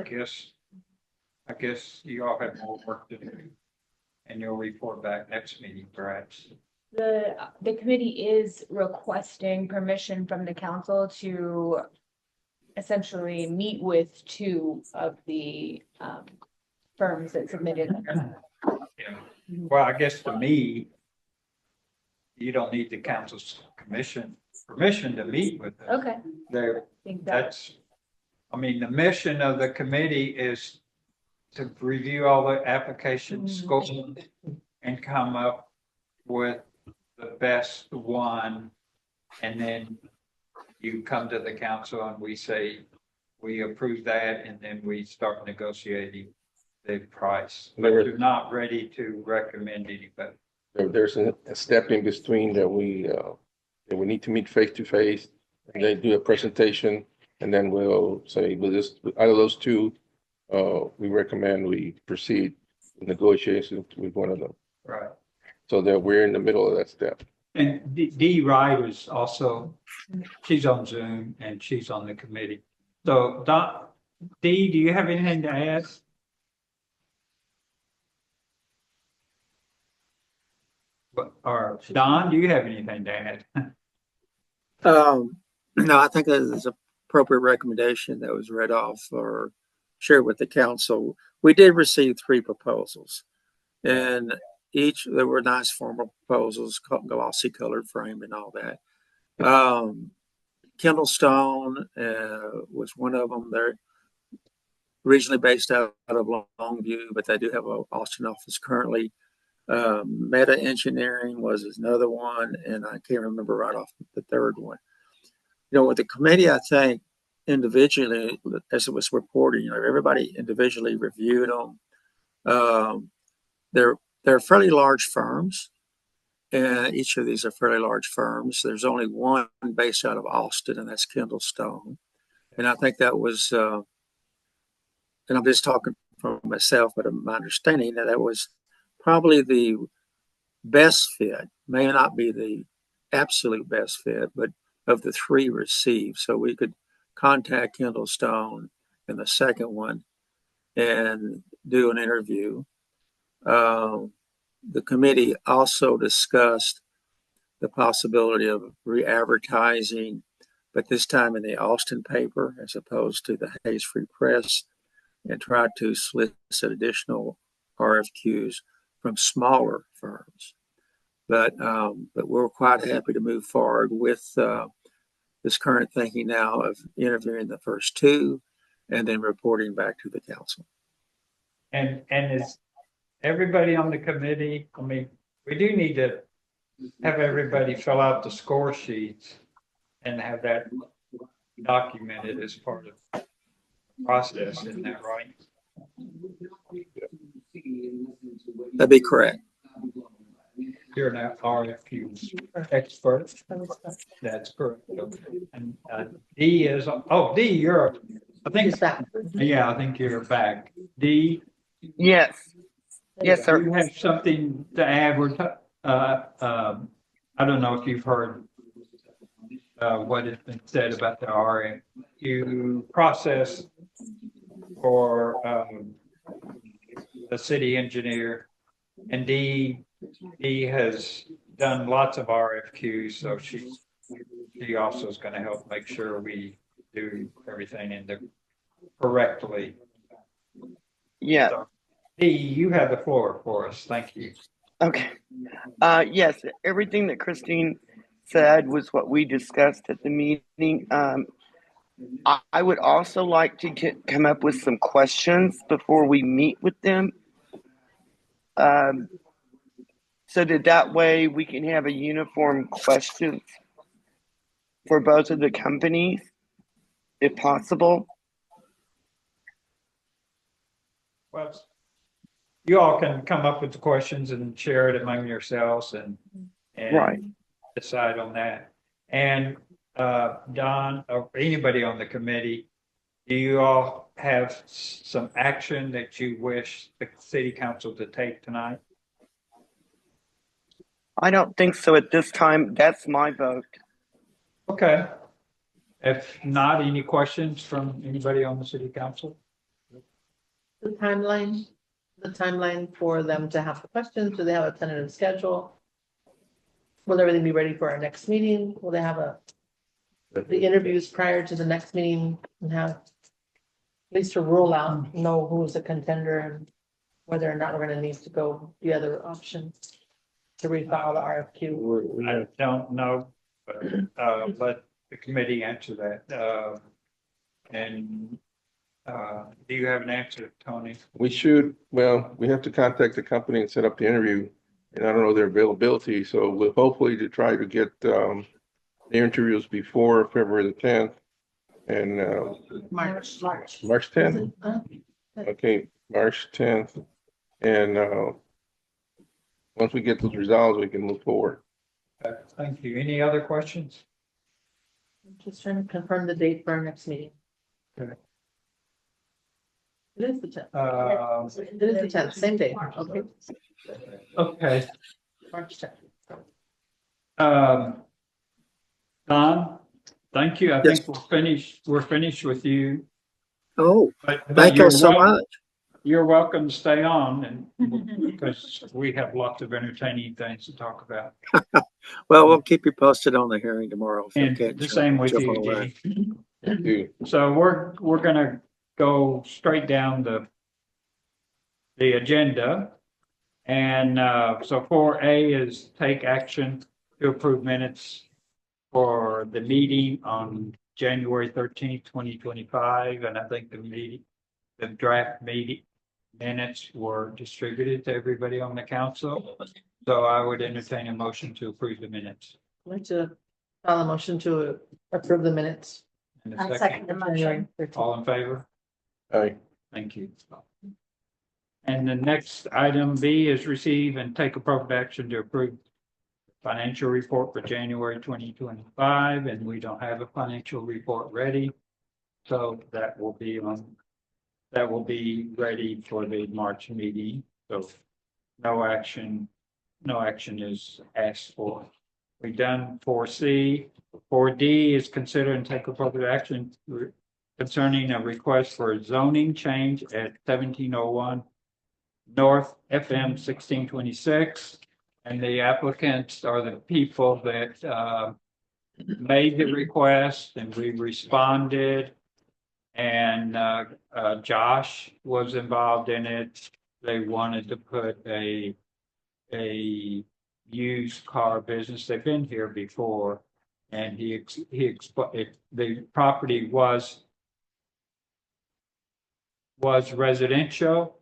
C: guess you all have more work to do, and you'll report back next meeting perhaps.
A: the committee is requesting permission from the council to essentially meet with 2 of the firms that submitted.
C: Yeah. Well, I guess to me, you don't need the council's permission to meet with them.
A: Okay.
C: They're,
A: I think that,
C: that's, I mean, the mission of the committee is to review all the applications, scope, and come up with the best one. And then you come to the council and we say, we approve that, and then we start negotiating the price. But you're not ready to recommend anybody.
D: There's a step in between that we need to meet face to face, and they do a presentation, and then we'll say, out of those 2, we recommend we proceed with negotiations with one of them.
C: Right.
D: So that we're in the middle of that step.
C: And Dee Wright is also, she's on Zoom and she's on the committee. So Dee, do you have anything to add? Or Don, do you have anything to add?
G: No, I think that is an appropriate recommendation that was read off or shared with the council. We did receive 3 proposals, and there were nice formal proposals, glossy colored frame and all that. Kendall Stone was one of them. They're originally based out of Longview, but they do have an Austin office currently. Meta Engineering was another one, and I can't remember right off the third one. With the committee, I think individually, as it was reported, everybody individually reviewed them. they're fairly large firms. And each of these are fairly large firms. There's only one based out of Austin, and that's Kendall Stone. And I think that was, and I'm just talking for myself, but my understanding that was probably the best fit, may not be the absolute best fit, but of the three received. So we could contact Kendall Stone in the second one and do an interview. The committee also discussed the possibility of re-advertising, but this time in the Austin paper as opposed to the Hayes Free Press, and try to solicit additional RFQs from smaller firms. But we're quite happy to move forward with this current thinking now of interviewing the first two and then reporting back to the council.
C: And is everybody on the committee, I mean, we do need to have everybody fill out the score sheets and have that documented as part of the process, isn't that right?
G: That'd be correct.
C: You're an RFQ expert. That's correct. Okay. And D is, oh, D, you're, I think,
E: He's back.
C: yeah, I think you're back. D,
H: Yes. Yes, sir.
C: you have something to add? I don't know if you've heard what has been said about the RFQ process for the city engineer, and D has done lots of RFQs, so she also is going to help make sure we do everything correctly.
H: Yeah.
C: So, D, you have the floor for us. Thank you.
H: Okay. Yes, everything that Christine said was what we discussed at the meeting. I would also like to come up with some questions before we meet with them. So that way we can have a uniform questions for both of the companies, if possible.
C: Well, you all can come up with the questions and share it among yourselves and
H: Right.
C: decide on that. And Don, or anybody on the committee, do you all have some action that you wish the city council to take tonight?
H: I don't think so at this time. That's my vote.
C: Okay. If not, any questions from anybody on the city council?
E: The timeline for them to have the questions, do they have a tentative schedule? Will everything be ready for our next meeting? Will they have the interviews prior to the next meeting and have at least a rule out, know who's a contender and whether or not we're gonna need to go the other option to refile the RFQ?
C: I don't know, but let the committee answer that. And do you have an answer, Tony?
D: We have to contact the company and set up the interview, and I don't know their availability, so we'll hopefully to try to get the interviews before February the 10th and
E: March.
D: March 10th. Okay, March 10th, and once we get those results, we can move forward.
C: Thank you. Any other questions?
E: I'm just trying to confirm the date for our next meeting.
C: Okay.
E: It is the 10th. It is the 10th, same day. Okay.
C: Okay.
E: March 10th.
C: Don, thank you. I
G: Yes.
C: think we're finished with you.
G: Oh,
C: But
G: thank you so much.
C: You're welcome to stay on and because we have lots of entertaining things to talk about.
G: Well, we'll keep you posted on the hearing tomorrow. if you
C: And
G: can't
C: the same with
G: jump
C: you,
G: on that.
C: Dee.
D: Thank you.
C: So we're gonna go straight down the agenda. And so 4A is take action to approve minutes for the meeting on January 13th, 2025. And I think the draft meeting minutes were distributed to everybody on the council. So I would entertain a motion to approve the minutes.
E: I'd like to file a motion to approve the minutes.
C: And a
B: I second the motion.
E: January 13th.
C: All in favor?
D: Aye.
C: Thank you. And the next item B is receive and take appropriate action to approve financial report for January 2025, and we don't have a financial report ready. So that will be ready for the March meeting. So no action is asked for. We done 4C. 4D is consider and take appropriate action concerning a request for a zoning change at 1701 North FM 1626. And the applicants are the people that made the request, and we responded. And Josh was involved in it. They wanted to put a used car business. They've been here before, and he explained the property was residential.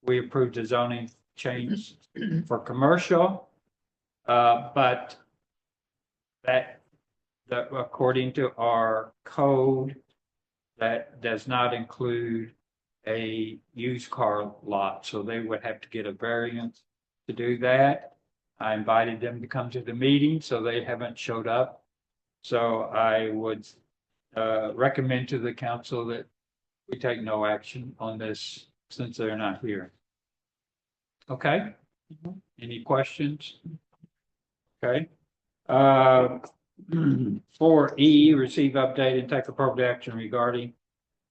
C: We approved the zoning change for commercial, but that according to our code, that does not include a used car lot, so they would have to get a variance to do that. I invited them to come to the meeting, so they haven't showed up. So I would recommend to the council that we take no action on this since they're not here. Okay? Any questions? Okay. 4E, receive, update, and take appropriate action regarding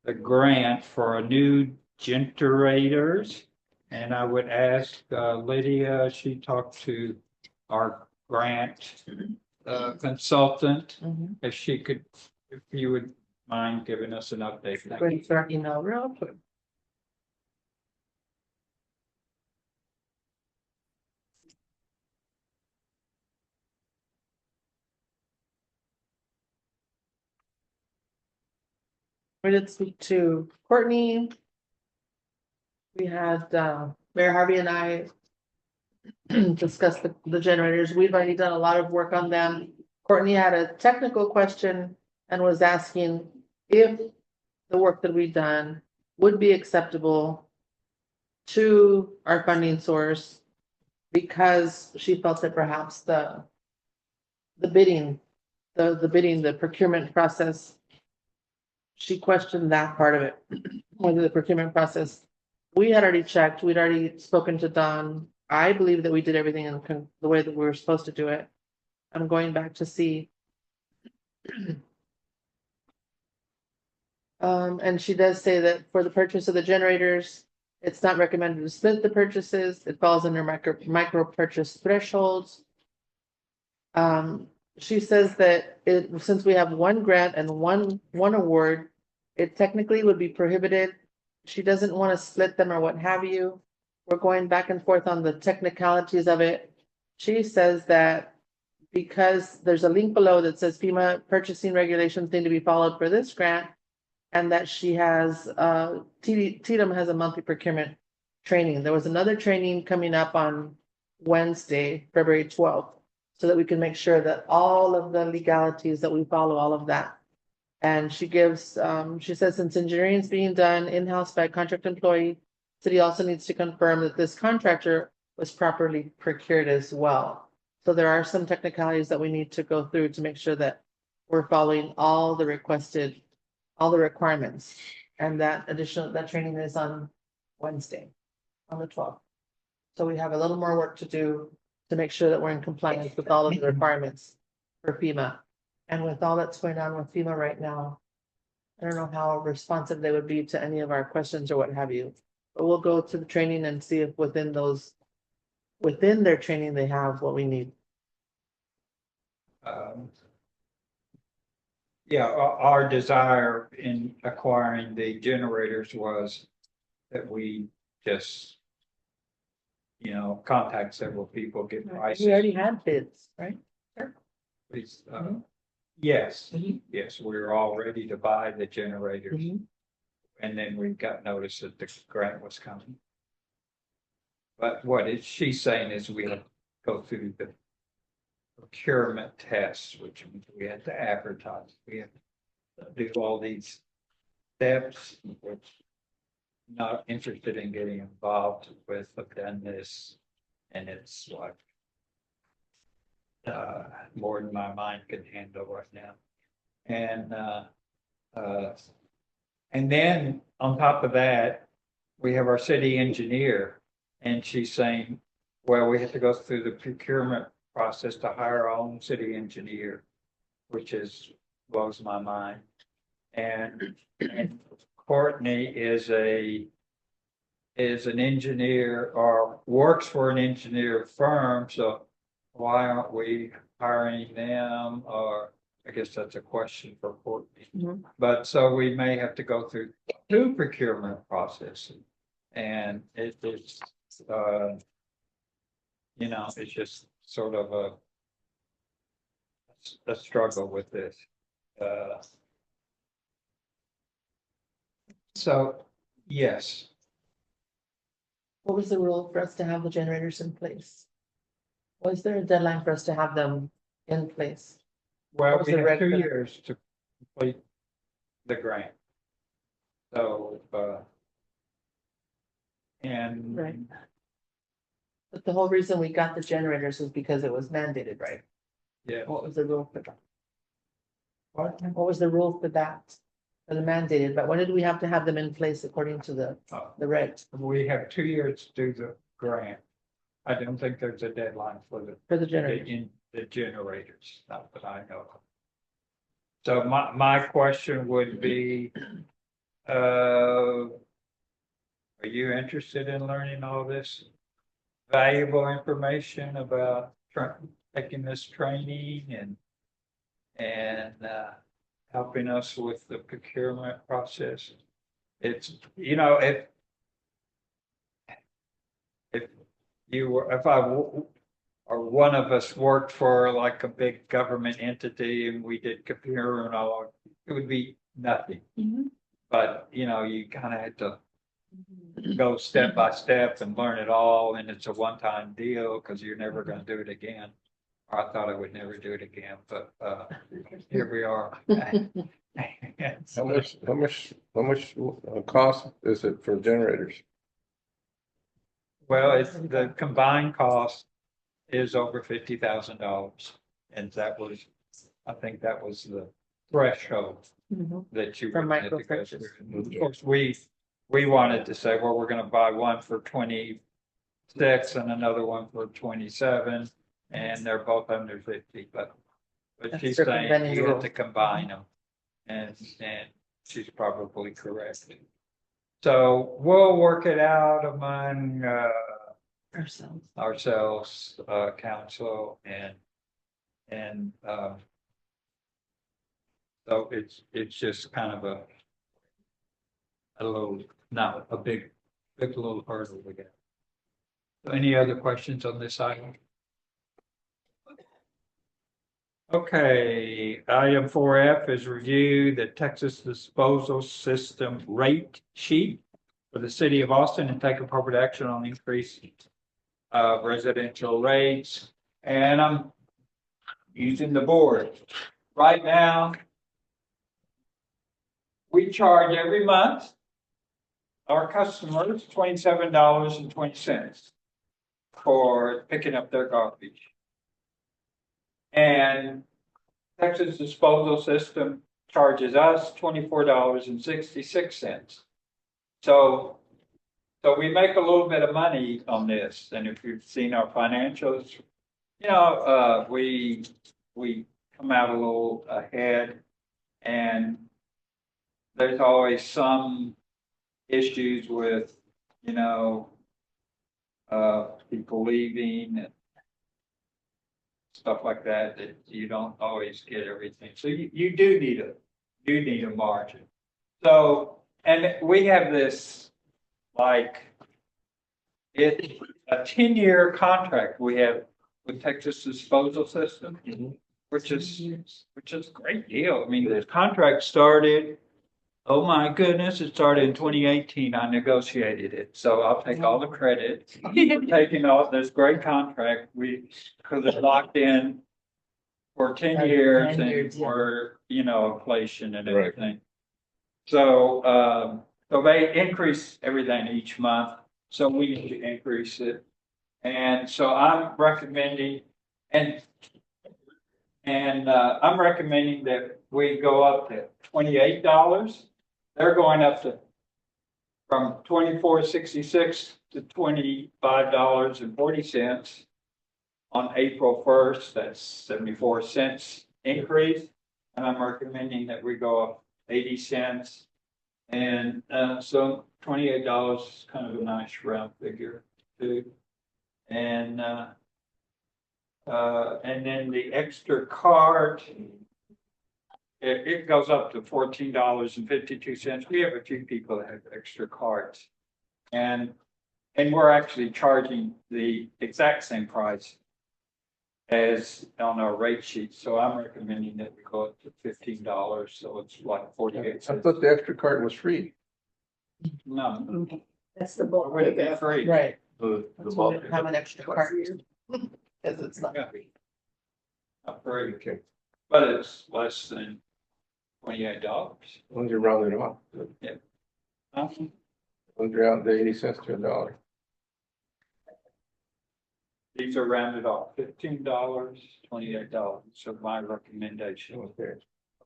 C: the grant for a new generators. And I would ask Lydia, she talked to our grant consultant, if she could, if you would mind giving us an update. Thank you.
E: Going to our email real quick. We did speak to Courtney. We had Mayor Harvey and I discuss the generators. We've already done a lot of work on them. Courtney had a technical question and was asking if the work that we've done would be acceptable to our funding source, because she felt that perhaps the procurement process, she questioned that part of it, whether the procurement process. We had already checked, we'd already spoken to Don. I believe that we did everything in the way that we were supposed to do it. I'm going back to see. And she does say that for the purchase of the generators, it's not recommended to split the purchases. It falls under micro purchase thresholds. She says that since we have one grant and one award, it technically would be prohibited. She doesn't want to split them or what have you. We're going back and forth on the technicalities of it. She says that because there's a link below that says FEMA purchasing regulations need to be followed for this grant, and that she has, TDM has a monthly procurement training. There was another training coming up on Wednesday, February 12th, so that we can make sure that all of the legalities, that we follow all of that. And she gives, she says, since engineering is being done in-house by a contract employee, city also needs to confirm that this contractor was properly procured as well. So there are some technicalities that we need to go through to make sure that we're following all the requirements. And that training is on Wednesday, on the 12th. So we have a little more work to do to make sure that we're in compliance with all of the requirements for FEMA. And with all that's going on with FEMA right now, I don't know how responsive they would be to any of our questions or what have you. But we'll go to the training and see if within their training, they have what we need.
C: Yeah, our desire in acquiring the generators was that we just, contact several people, get prices.
E: We already had bids, right?
C: Please, yes, yes, we were all ready to buy the generators. And then we got notice that the grant was coming. But she's saying is we have to go through the procurement tests, which means we have to advertise. We have to do all these steps, which not interested in getting involved with, have done this, and it's like more than my mind can handle right now. Uh, and then on top of that, we have our city engineer, and she's saying, well, we have to go through the procurement process to hire our own city engineer, which blows my mind. And Courtney is an engineer or works for an engineer firm, so why aren't we hiring them? Or I guess that's a question for Courtney.
E: Mhm.
C: But so we may have to go through two procurement processes. And it's it's just sort of a struggle with this. So, yes,
E: What was the rule for us to have the generators in place? Was there a deadline for us to have them in place?
C: well,
E: What was
C: we
E: the
C: have 2
E: record?
C: years to complete the grant. So, and
E: Right. But the whole reason we got the generators was because it was mandated, right?
C: yeah,
E: What was the rule for that?
C: what?
E: What was the rule for that? For the mandated, but when did we have to have them in place according to the regs
C: We have 2 years to do the grant. I don't think there's a deadline for
E: for the generators?
C: the generators, not that I know of. So my question would be, are you interested in learning all this valuable information about taking this training and helping us with the procurement process? It's, if or one of us worked for like a big government entity and we did computer and all, it would be nothing.
E: Mhm.
C: But, you kind of had to go step by step and learn it all, and it's a one-time deal because you're never going to do it again. I thought I would never do it again, but here we are.
D: How much cost is it for generators?
C: Well, it's the combined cost is over $50,000, and I think that was the threshold
E: Mhm.
C: that you
E: For
C: would have to go
E: micro-purchase.
C: through. Of course, we wanted to say, well, we're going to buy one for 26 and another one for 27, and they're both under 50. But
E: That's
C: she's saying
E: circumventing the
C: you have
E: rule.
C: to combine them, and she's probably correct. So we'll work it out among
E: Ourselves.
C: council and so it's just kind of a little, not a big little hurdle we get. So any other questions on this item? Okay, item 4F is review the Texas disposal system rate sheet for the city of Austin and take appropriate action on increase of residential rates. And I'm using the board. Right now, we charge every month our customers $27.20 for picking up their garbage. And Texas Disposal System charges us $24.66. So we make a little bit of money on this. And if you've seen our financials, we come out a little ahead, and there's always some issues with, people leaving and stuff like that you don't always get everything. So you do need a margin. So, and we have this, like, it's a 10-year contract we have with Texas Disposal System, which is a great deal. I mean, this contract started, oh my goodness, it started in 2018. I negotiated it. So I'll take all the credit for taking all this great contract. Because it's locked in for 10 years and for, inflation and everything. So, So they increase everything each month, so we need to increase it. And so I'm recommending, and I'm recommending that we go up to $28. They're going up to from $24.66 to $25.40 on April 1st. That's 74 cents increase. And I'm recommending that we go up 80 cents. And so $28 is kind of a nice round figure too. And then the extra card, it goes up to $14.52. We have a few people that have extra cards. And we're actually charging the exact same price as on our rate sheet. So I'm recommending that we go up to $15. So it's like 48
D: I
C: cents.
D: thought the extra card was free.
C: No,
B: That's the
C: it
B: bulk.
C: would be free.
E: Right.
D: The
E: That's why we
D: bulk.
E: don't have an extra cart, because it's not
C: Yeah.
E: free.
C: Not free,
D: Okay,
C: but it's less than $28.
D: as long as you're rounding it off.
C: Huh?
D: As long as you're out the 80 cents to $1.
C: These are rounded off, $15, $28. So my recommendation.
D: Okay.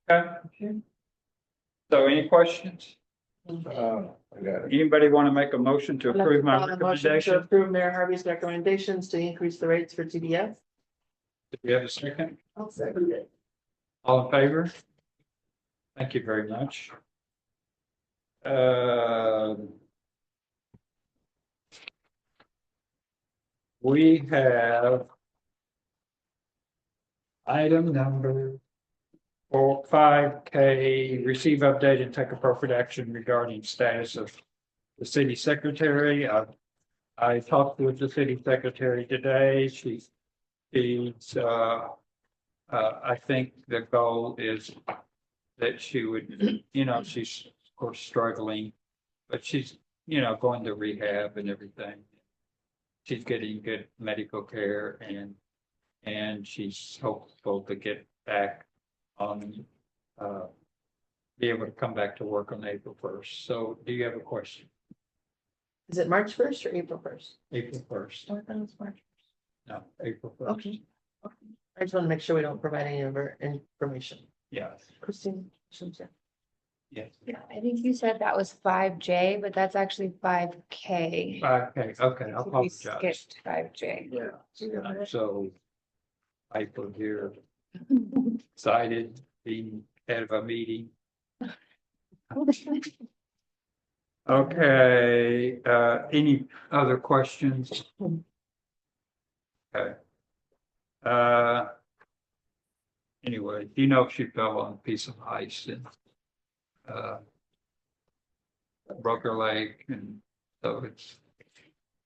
C: Okay. So any questions?
D: I got it.
C: Anybody want to make a motion to
E: I'd like
C: approve
E: to
C: my
E: file a motion to
C: recommendation?
E: approve Mayor Harvey's recommendations to increase the rates for TDS.
C: Do we have a second?
B: I'll second it.
C: All in favor? Thank you very much. We have item number 5K, receive, update, and take appropriate action regarding status of the city secretary. I talked with the city secretary today. She's, I think the goal is that she would, she's of course struggling, but she's, going to rehab and everything. She's getting good medical care and she's hopeful to get back on, be able to come back to work on April 1st. So do you have a question?
E: Is it March 1st or April 1st?
C: April 1st.
E: I thought it was March.
C: No, April 1st.
E: Okay. I just want to make sure we don't provide any of our information.
C: Yeah,
E: Christine?
C: yes.
A: Yeah, I think you said that was 5J, but that's actually 5K.
C: 5K, okay, I
A: We
C: apologize.
A: skipped 5J.
C: Yeah. So April here, excited, being head of a meeting. Okay, any other questions? Okay. Anyway, she fell on a piece of ice and broke her leg, and so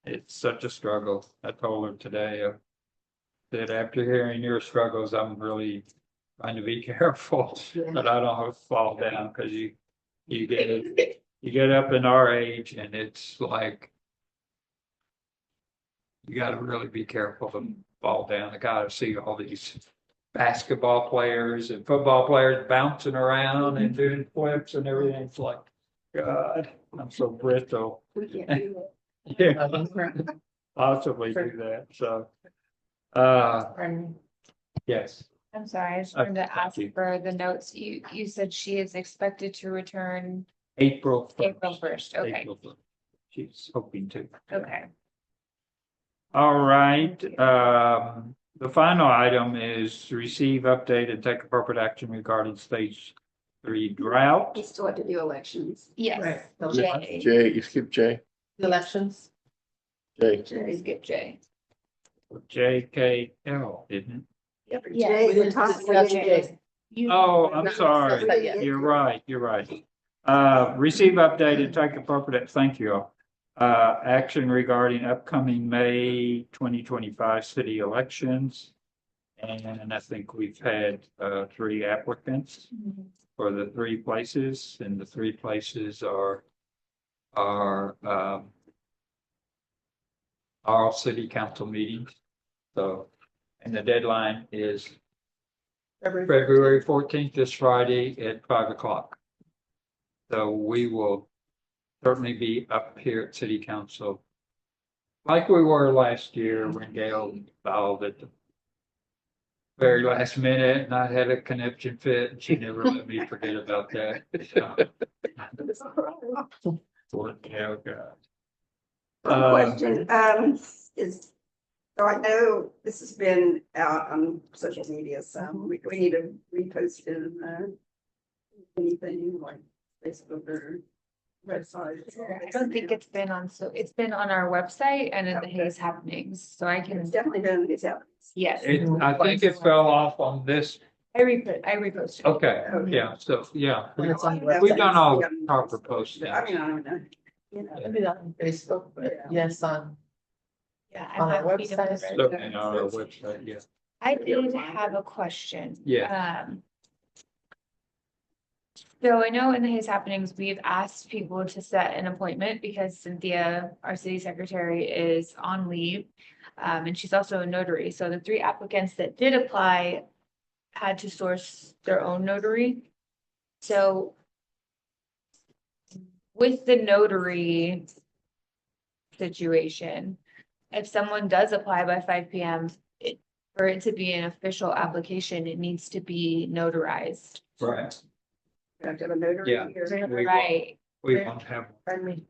C: it's such a struggle. I told her today that after hearing your struggles, I'm really trying to be careful that I don't fall down, because you get up in our age and it's like you got to really be careful to fall down. I got to see all these basketball players and football players bouncing around and doing flips and everything. It's like, God, I'm so brittle.
B: We can't do it.
C: Yeah, possibly do that. So, yes.
A: I'm sorry, I just wanted to
C: Thank
A: ask
C: you.
A: for the notes. You said she is expected to return
C: April 1st.
A: April 1st. Okay,
C: April 1st. She's hoping to.
A: okay.
C: All right, the final item is to receive, update, and take appropriate action regarding stage 3 drought.
B: We still have to do elections.
A: Yes.
E: Right.
A: J.
D: Jay, you skip Jay.
E: Elections.
D: Jay.
A: Skip J.
C: JKL, didn't
A: Yeah.
B: Jay,
E: We
B: we're
E: didn't
B: talking
E: discuss
B: about
E: Jay.
C: it? Oh, I'm sorry.
E: Not yet.
C: You're right. Receive, update, and take appropriate, thank you all. Action regarding upcoming May 2025 city elections. And I think we've had 3 applicants for the 3 places, and the 3 places are all city council meetings. So, and the deadline is February 14th, this Friday at 5 o'clock. So we will certainly be up here at city council. Like we were last year when Gail filed at the very last minute and I had a conniption fit and she never let me forget about that. So, yeah, God.
B: Question, is, so I know this has been out on social media, so we need to repost it in anything like Facebook or website.
A: I don't think it's been on, so it's been on our website and in the
B: Okay.
A: Hayes happenings, so I
B: It's
A: can,
B: definitely been, it's out.
A: yes.
C: I think it fell off on this.
A: I reposted.
C: Okay, yeah, so, yeah.
E: And it's on the
C: We've
E: website.
C: done all the proper postings.
B: I mean, I don't know. You know.
E: Maybe not on Facebook, but yes, on
A: Yeah,
E: on
A: I'm
E: our
A: happy to.
E: website.
C: Certainly on our website, yes.
A: I did have a question.
C: Yeah.
A: So I know in the Hayes happenings, we've asked people to set an appointment because Cynthia, our city secretary, is on leave. And she's also a notary. So the 3 applicants that did apply had to source their own notary. So with the notary situation, if someone does apply by 5 p.m., for it to be an official application, it needs to be notarized.
C: Right.
B: You have to have a notary
C: Yeah.
B: here.
C: We
A: Right.
C: We won't have,
E: Pardon me.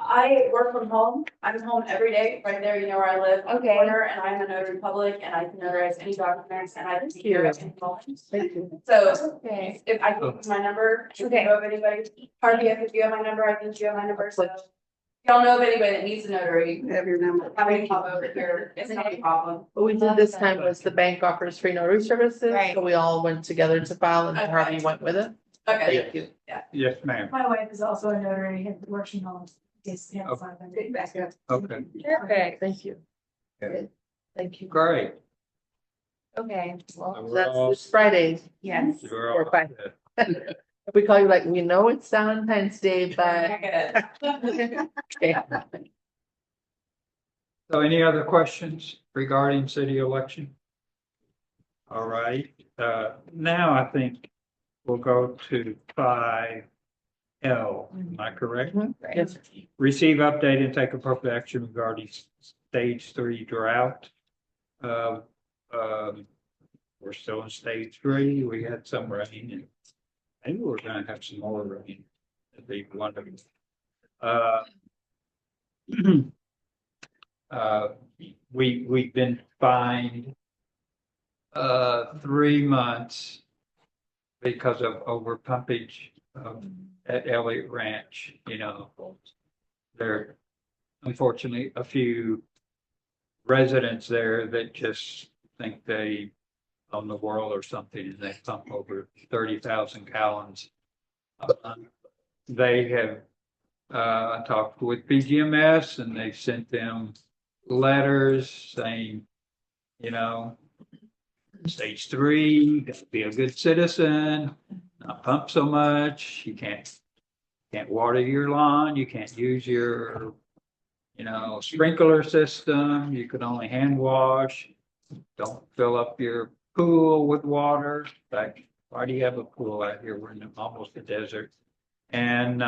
I: I work from home. I'm home every day, right there, you know where I live. on the
A: Okay.
I: Corner, and I'm a notary public, and I can notarize any documents, and I can be here at any moment.
E: Thank you.
I: So
A: Okay.
I: if I give you my number, if you
A: Okay.
I: know of anybody, Harvey, if you have my number, I think you have my number, so. If y'all know of anybody that needs a notary,
B: You have your number.
I: have me pop over here. It's not a problem.
E: What we did this time was the bank offers free notary services,
A: Right.
E: so we all went together to file and
I: Okay.
E: Harvey went with it.
I: Okay.
E: Thank you.
C: yes, ma'am.
I: My wife is also a notary and works from home. Yes, yeah,
C: Okay.
B: Take back up.
C: Okay,
A: Perfect.
E: Thank you.
C: Okay.
E: Thank you.
C: great.
A: Okay. Well,
C: We're
E: That's
C: all-
E: this Friday.
A: yes.
C: we're
E: Or
C: all
E: fine.
C: set.
E: If we call you like, we know it's Valentine's Day, but. Okay.
C: So any other questions regarding city election? All right, now I think we'll go to 5L, am I correct?
E: Yes.
C: Receive, update, and take appropriate action regarding stage 3 drought. We're still in stage 3. We had some rain and maybe we're gonna have some more rain. It'd be wonderful. We've been fined 3 months because of over pumpage at Elliott Ranch, you know. There are unfortunately a few residents there that just think they own the world or something and they pump over 30,000 gallons. They have talked with BGMS and they sent them letters saying, you know, stage 3, gotta be a good citizen, not pump so much, you can't water your lawn, you can't use your, you know, sprinkler system, you can only hand wash, don't fill up your pool with water. In fact, why do you have a pool out here? We're in almost a desert. And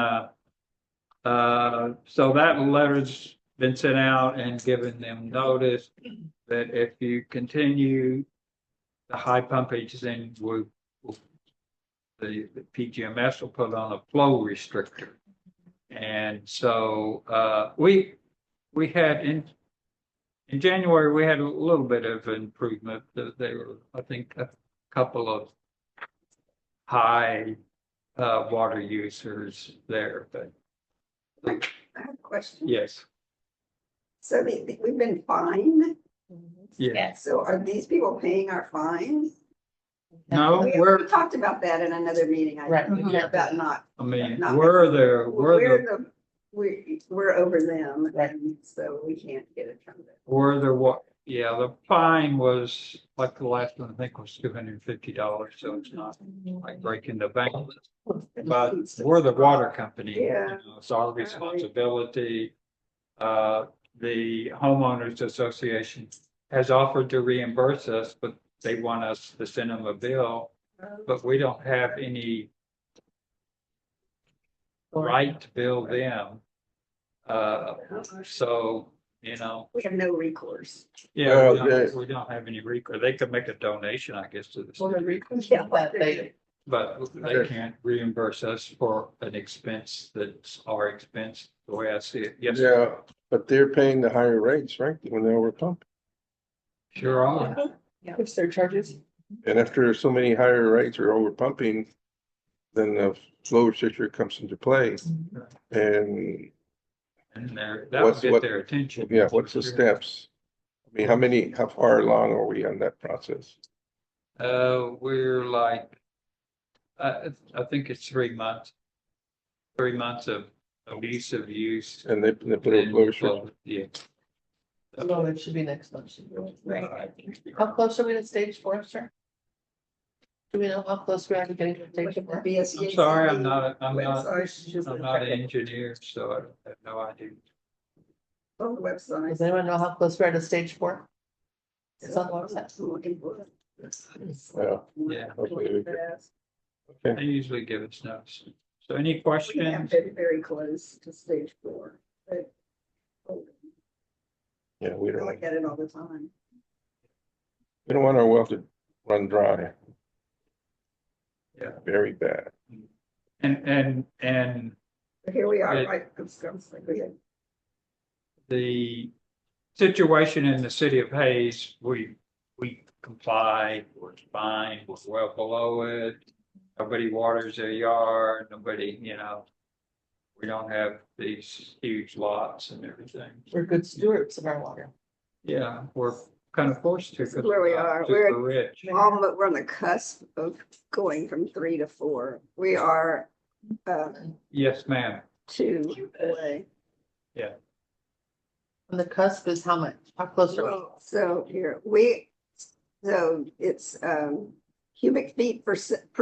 C: so that letter's been sent out and given them notice that if you continue the high pumpage, then the PGMS will put on a flow restrictor. And so we had in January, we had a little bit of improvement. There were, I think, a couple of high water users there, but
B: I have a question.
C: yes,
B: So we've been fined.
C: yeah.
B: So are these people paying our fines?
C: No,
B: We
C: we're,
B: talked about that in another meeting. I
E: Right.
B: think, about not,
C: I mean,
B: Not-
C: we're the,
B: we're over them,
E: Right.
B: and so we can't get it from them.
C: we're the what, yeah, the fine was like the last one, I think was $250, so it's not like breaking the bank. But we're the water company.
B: Yeah.
C: You know, it's our responsibility. The homeowners association has offered to reimburse us, but they want us to send them a bill, but we don't have any right to bill them. So, you know,
B: We have no recourse.
C: yeah,
D: Well,
C: we don't have any recourse. They could make a donation, I guess, to the
E: Well, the
C: city,
E: recourse
B: Yeah.
E: that they,
C: but they can't reimburse us for an expense that's our expense, the way I see it. Yes,
D: Yeah, but they're paying the higher rates, right, when they overpump.
C: sure are.
E: if surcharges.
D: And after so many higher rates or overpumping, then the flow restrictor comes into play. And
C: And that'll
D: What's-
C: get
D: what-
C: their attention.
D: yeah, what's the steps? I mean, how far along are we on that process?
C: We're like, I think it's 3 months. 3 months of abusive use.
D: And they put a flow restrictor.
C: Yeah.
E: So it should be next month.
C: Right.
E: How close are we to stage 4, sir? Do we know how close we are to getting to stage 4?
C: I'm sorry, I'm not an
B: Website.
C: engineer, so I have no idea.
B: On the website.
E: Does anyone know how close we are to stage 4? It's on the website.
B: I'm looking for it.
D: Yeah.
C: Yeah,
D: Okay.
C: they usually give us notes. So any
B: We have
C: questions?
B: been very close to stage 4. But
D: Yeah, we
B: I
D: don't,
B: look at it all the time.
D: we don't want our well to run dry.
C: Yeah.
D: Very bad.
C: And
B: But here we are,
C: It-
B: right? I'm like, we had
C: the situation in the city of Hayes, we comply, we're fine, we're well below it. Nobody waters their yard, nobody, you know, we don't have these huge lots and everything.
E: We're good stewards of our water.
C: Yeah, we're kind of forced to.
B: This is where we are.
C: Super rich.
B: we're on the cusp of going from 3 to 4. We are
C: Yes, ma'am.
B: 2 away.
E: And the cusp is how much? How close are we?
B: Well, so here, so it's cubic feet per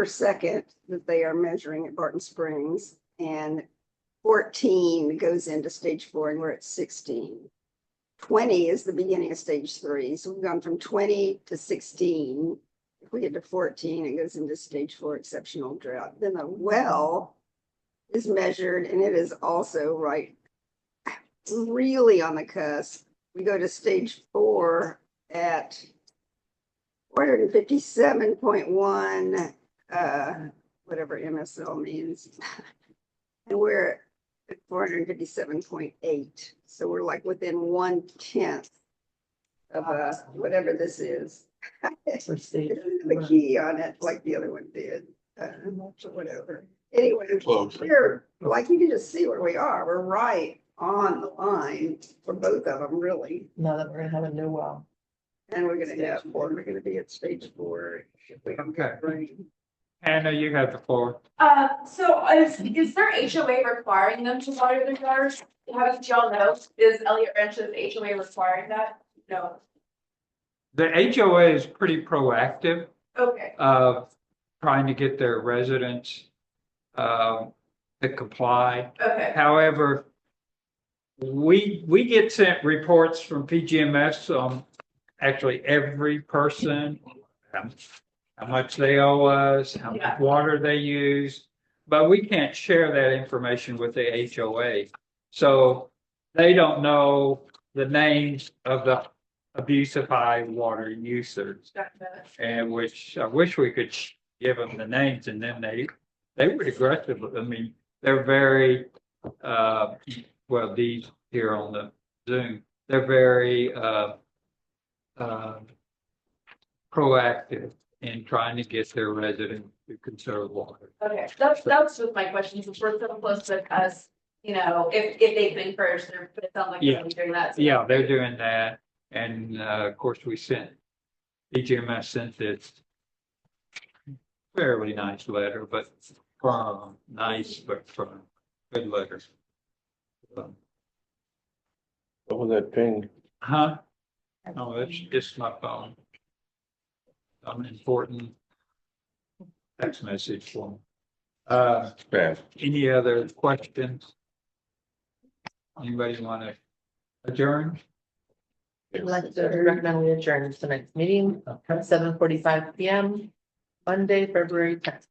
B: second that they are measuring at Barton Springs. And 14 goes into stage 4 and we're at 16. 20 is the beginning of stage 3. So we've gone from 20 to 16. If we get to 14, it goes into stage 4 exceptional drought. Then the well is measured and it is also right really on the cusp. We go to stage 4 at 457.1, whatever MSL means. And we're at 457.8. So we're like within 1/10 of whatever this is.
E: For stage
B: The key on it, like the other one did, or whatever. Anyway,
D: Close.
B: we're like, you can just see where we are. We're right on the line for both of them, really.
E: Now that we're gonna have a new well.
B: And we're gonna be at stage 4. If we don't get rain.
C: Hannah, you have the floor.
I: So is there HOA requiring them to water their yards? How did y'all know? Is Elliott Ranch's HOA requiring that? No.
C: The HOA is pretty proactive
I: Okay.
C: of trying to get their residents to comply.
I: Okay.
C: However, we get sent reports from PGMS on actually every person, how much they owe us, how much water they use, but we can't share that information with the HOA. So they don't know the names of the abusive high water users,
I: Gotcha.
C: and which I wish we could give them the names, and then they would aggressively, I mean, they're very, well, these here on the Zoom, they're very proactive in trying to get their residents to conserve water.
I: Okay, that's just my question, since we're so close to us, you know, if they've been first, but it sounds like they're really doing that. So
C: Yeah, they're doing that, and of course, PGMS sent this fairly nice letter, but firm, nice, but firm, good letter.
D: What was that ping?
C: Huh? No, that's just my phone. Some important text message for me.
D: Bad.
C: Any other questions? Anybody want to adjourn?
E: I'd like to recommend we adjourn tonight's meeting
C: Okay.
E: at 7:45 PM, Monday, February 10th.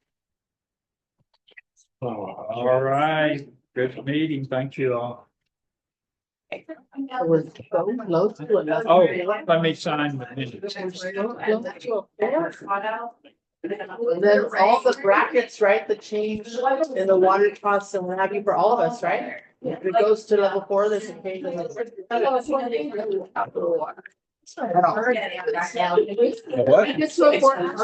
C: All right, good meeting. Thank you all.
E: We're so close to another.
C: Oh, let me sign the minutes.
E: We're so close to a fair. And then all the brackets, right, the change in the water costs and what have you for all of us, right? If it goes to level 4, there's a change in the.
D: What?
E: It's so important.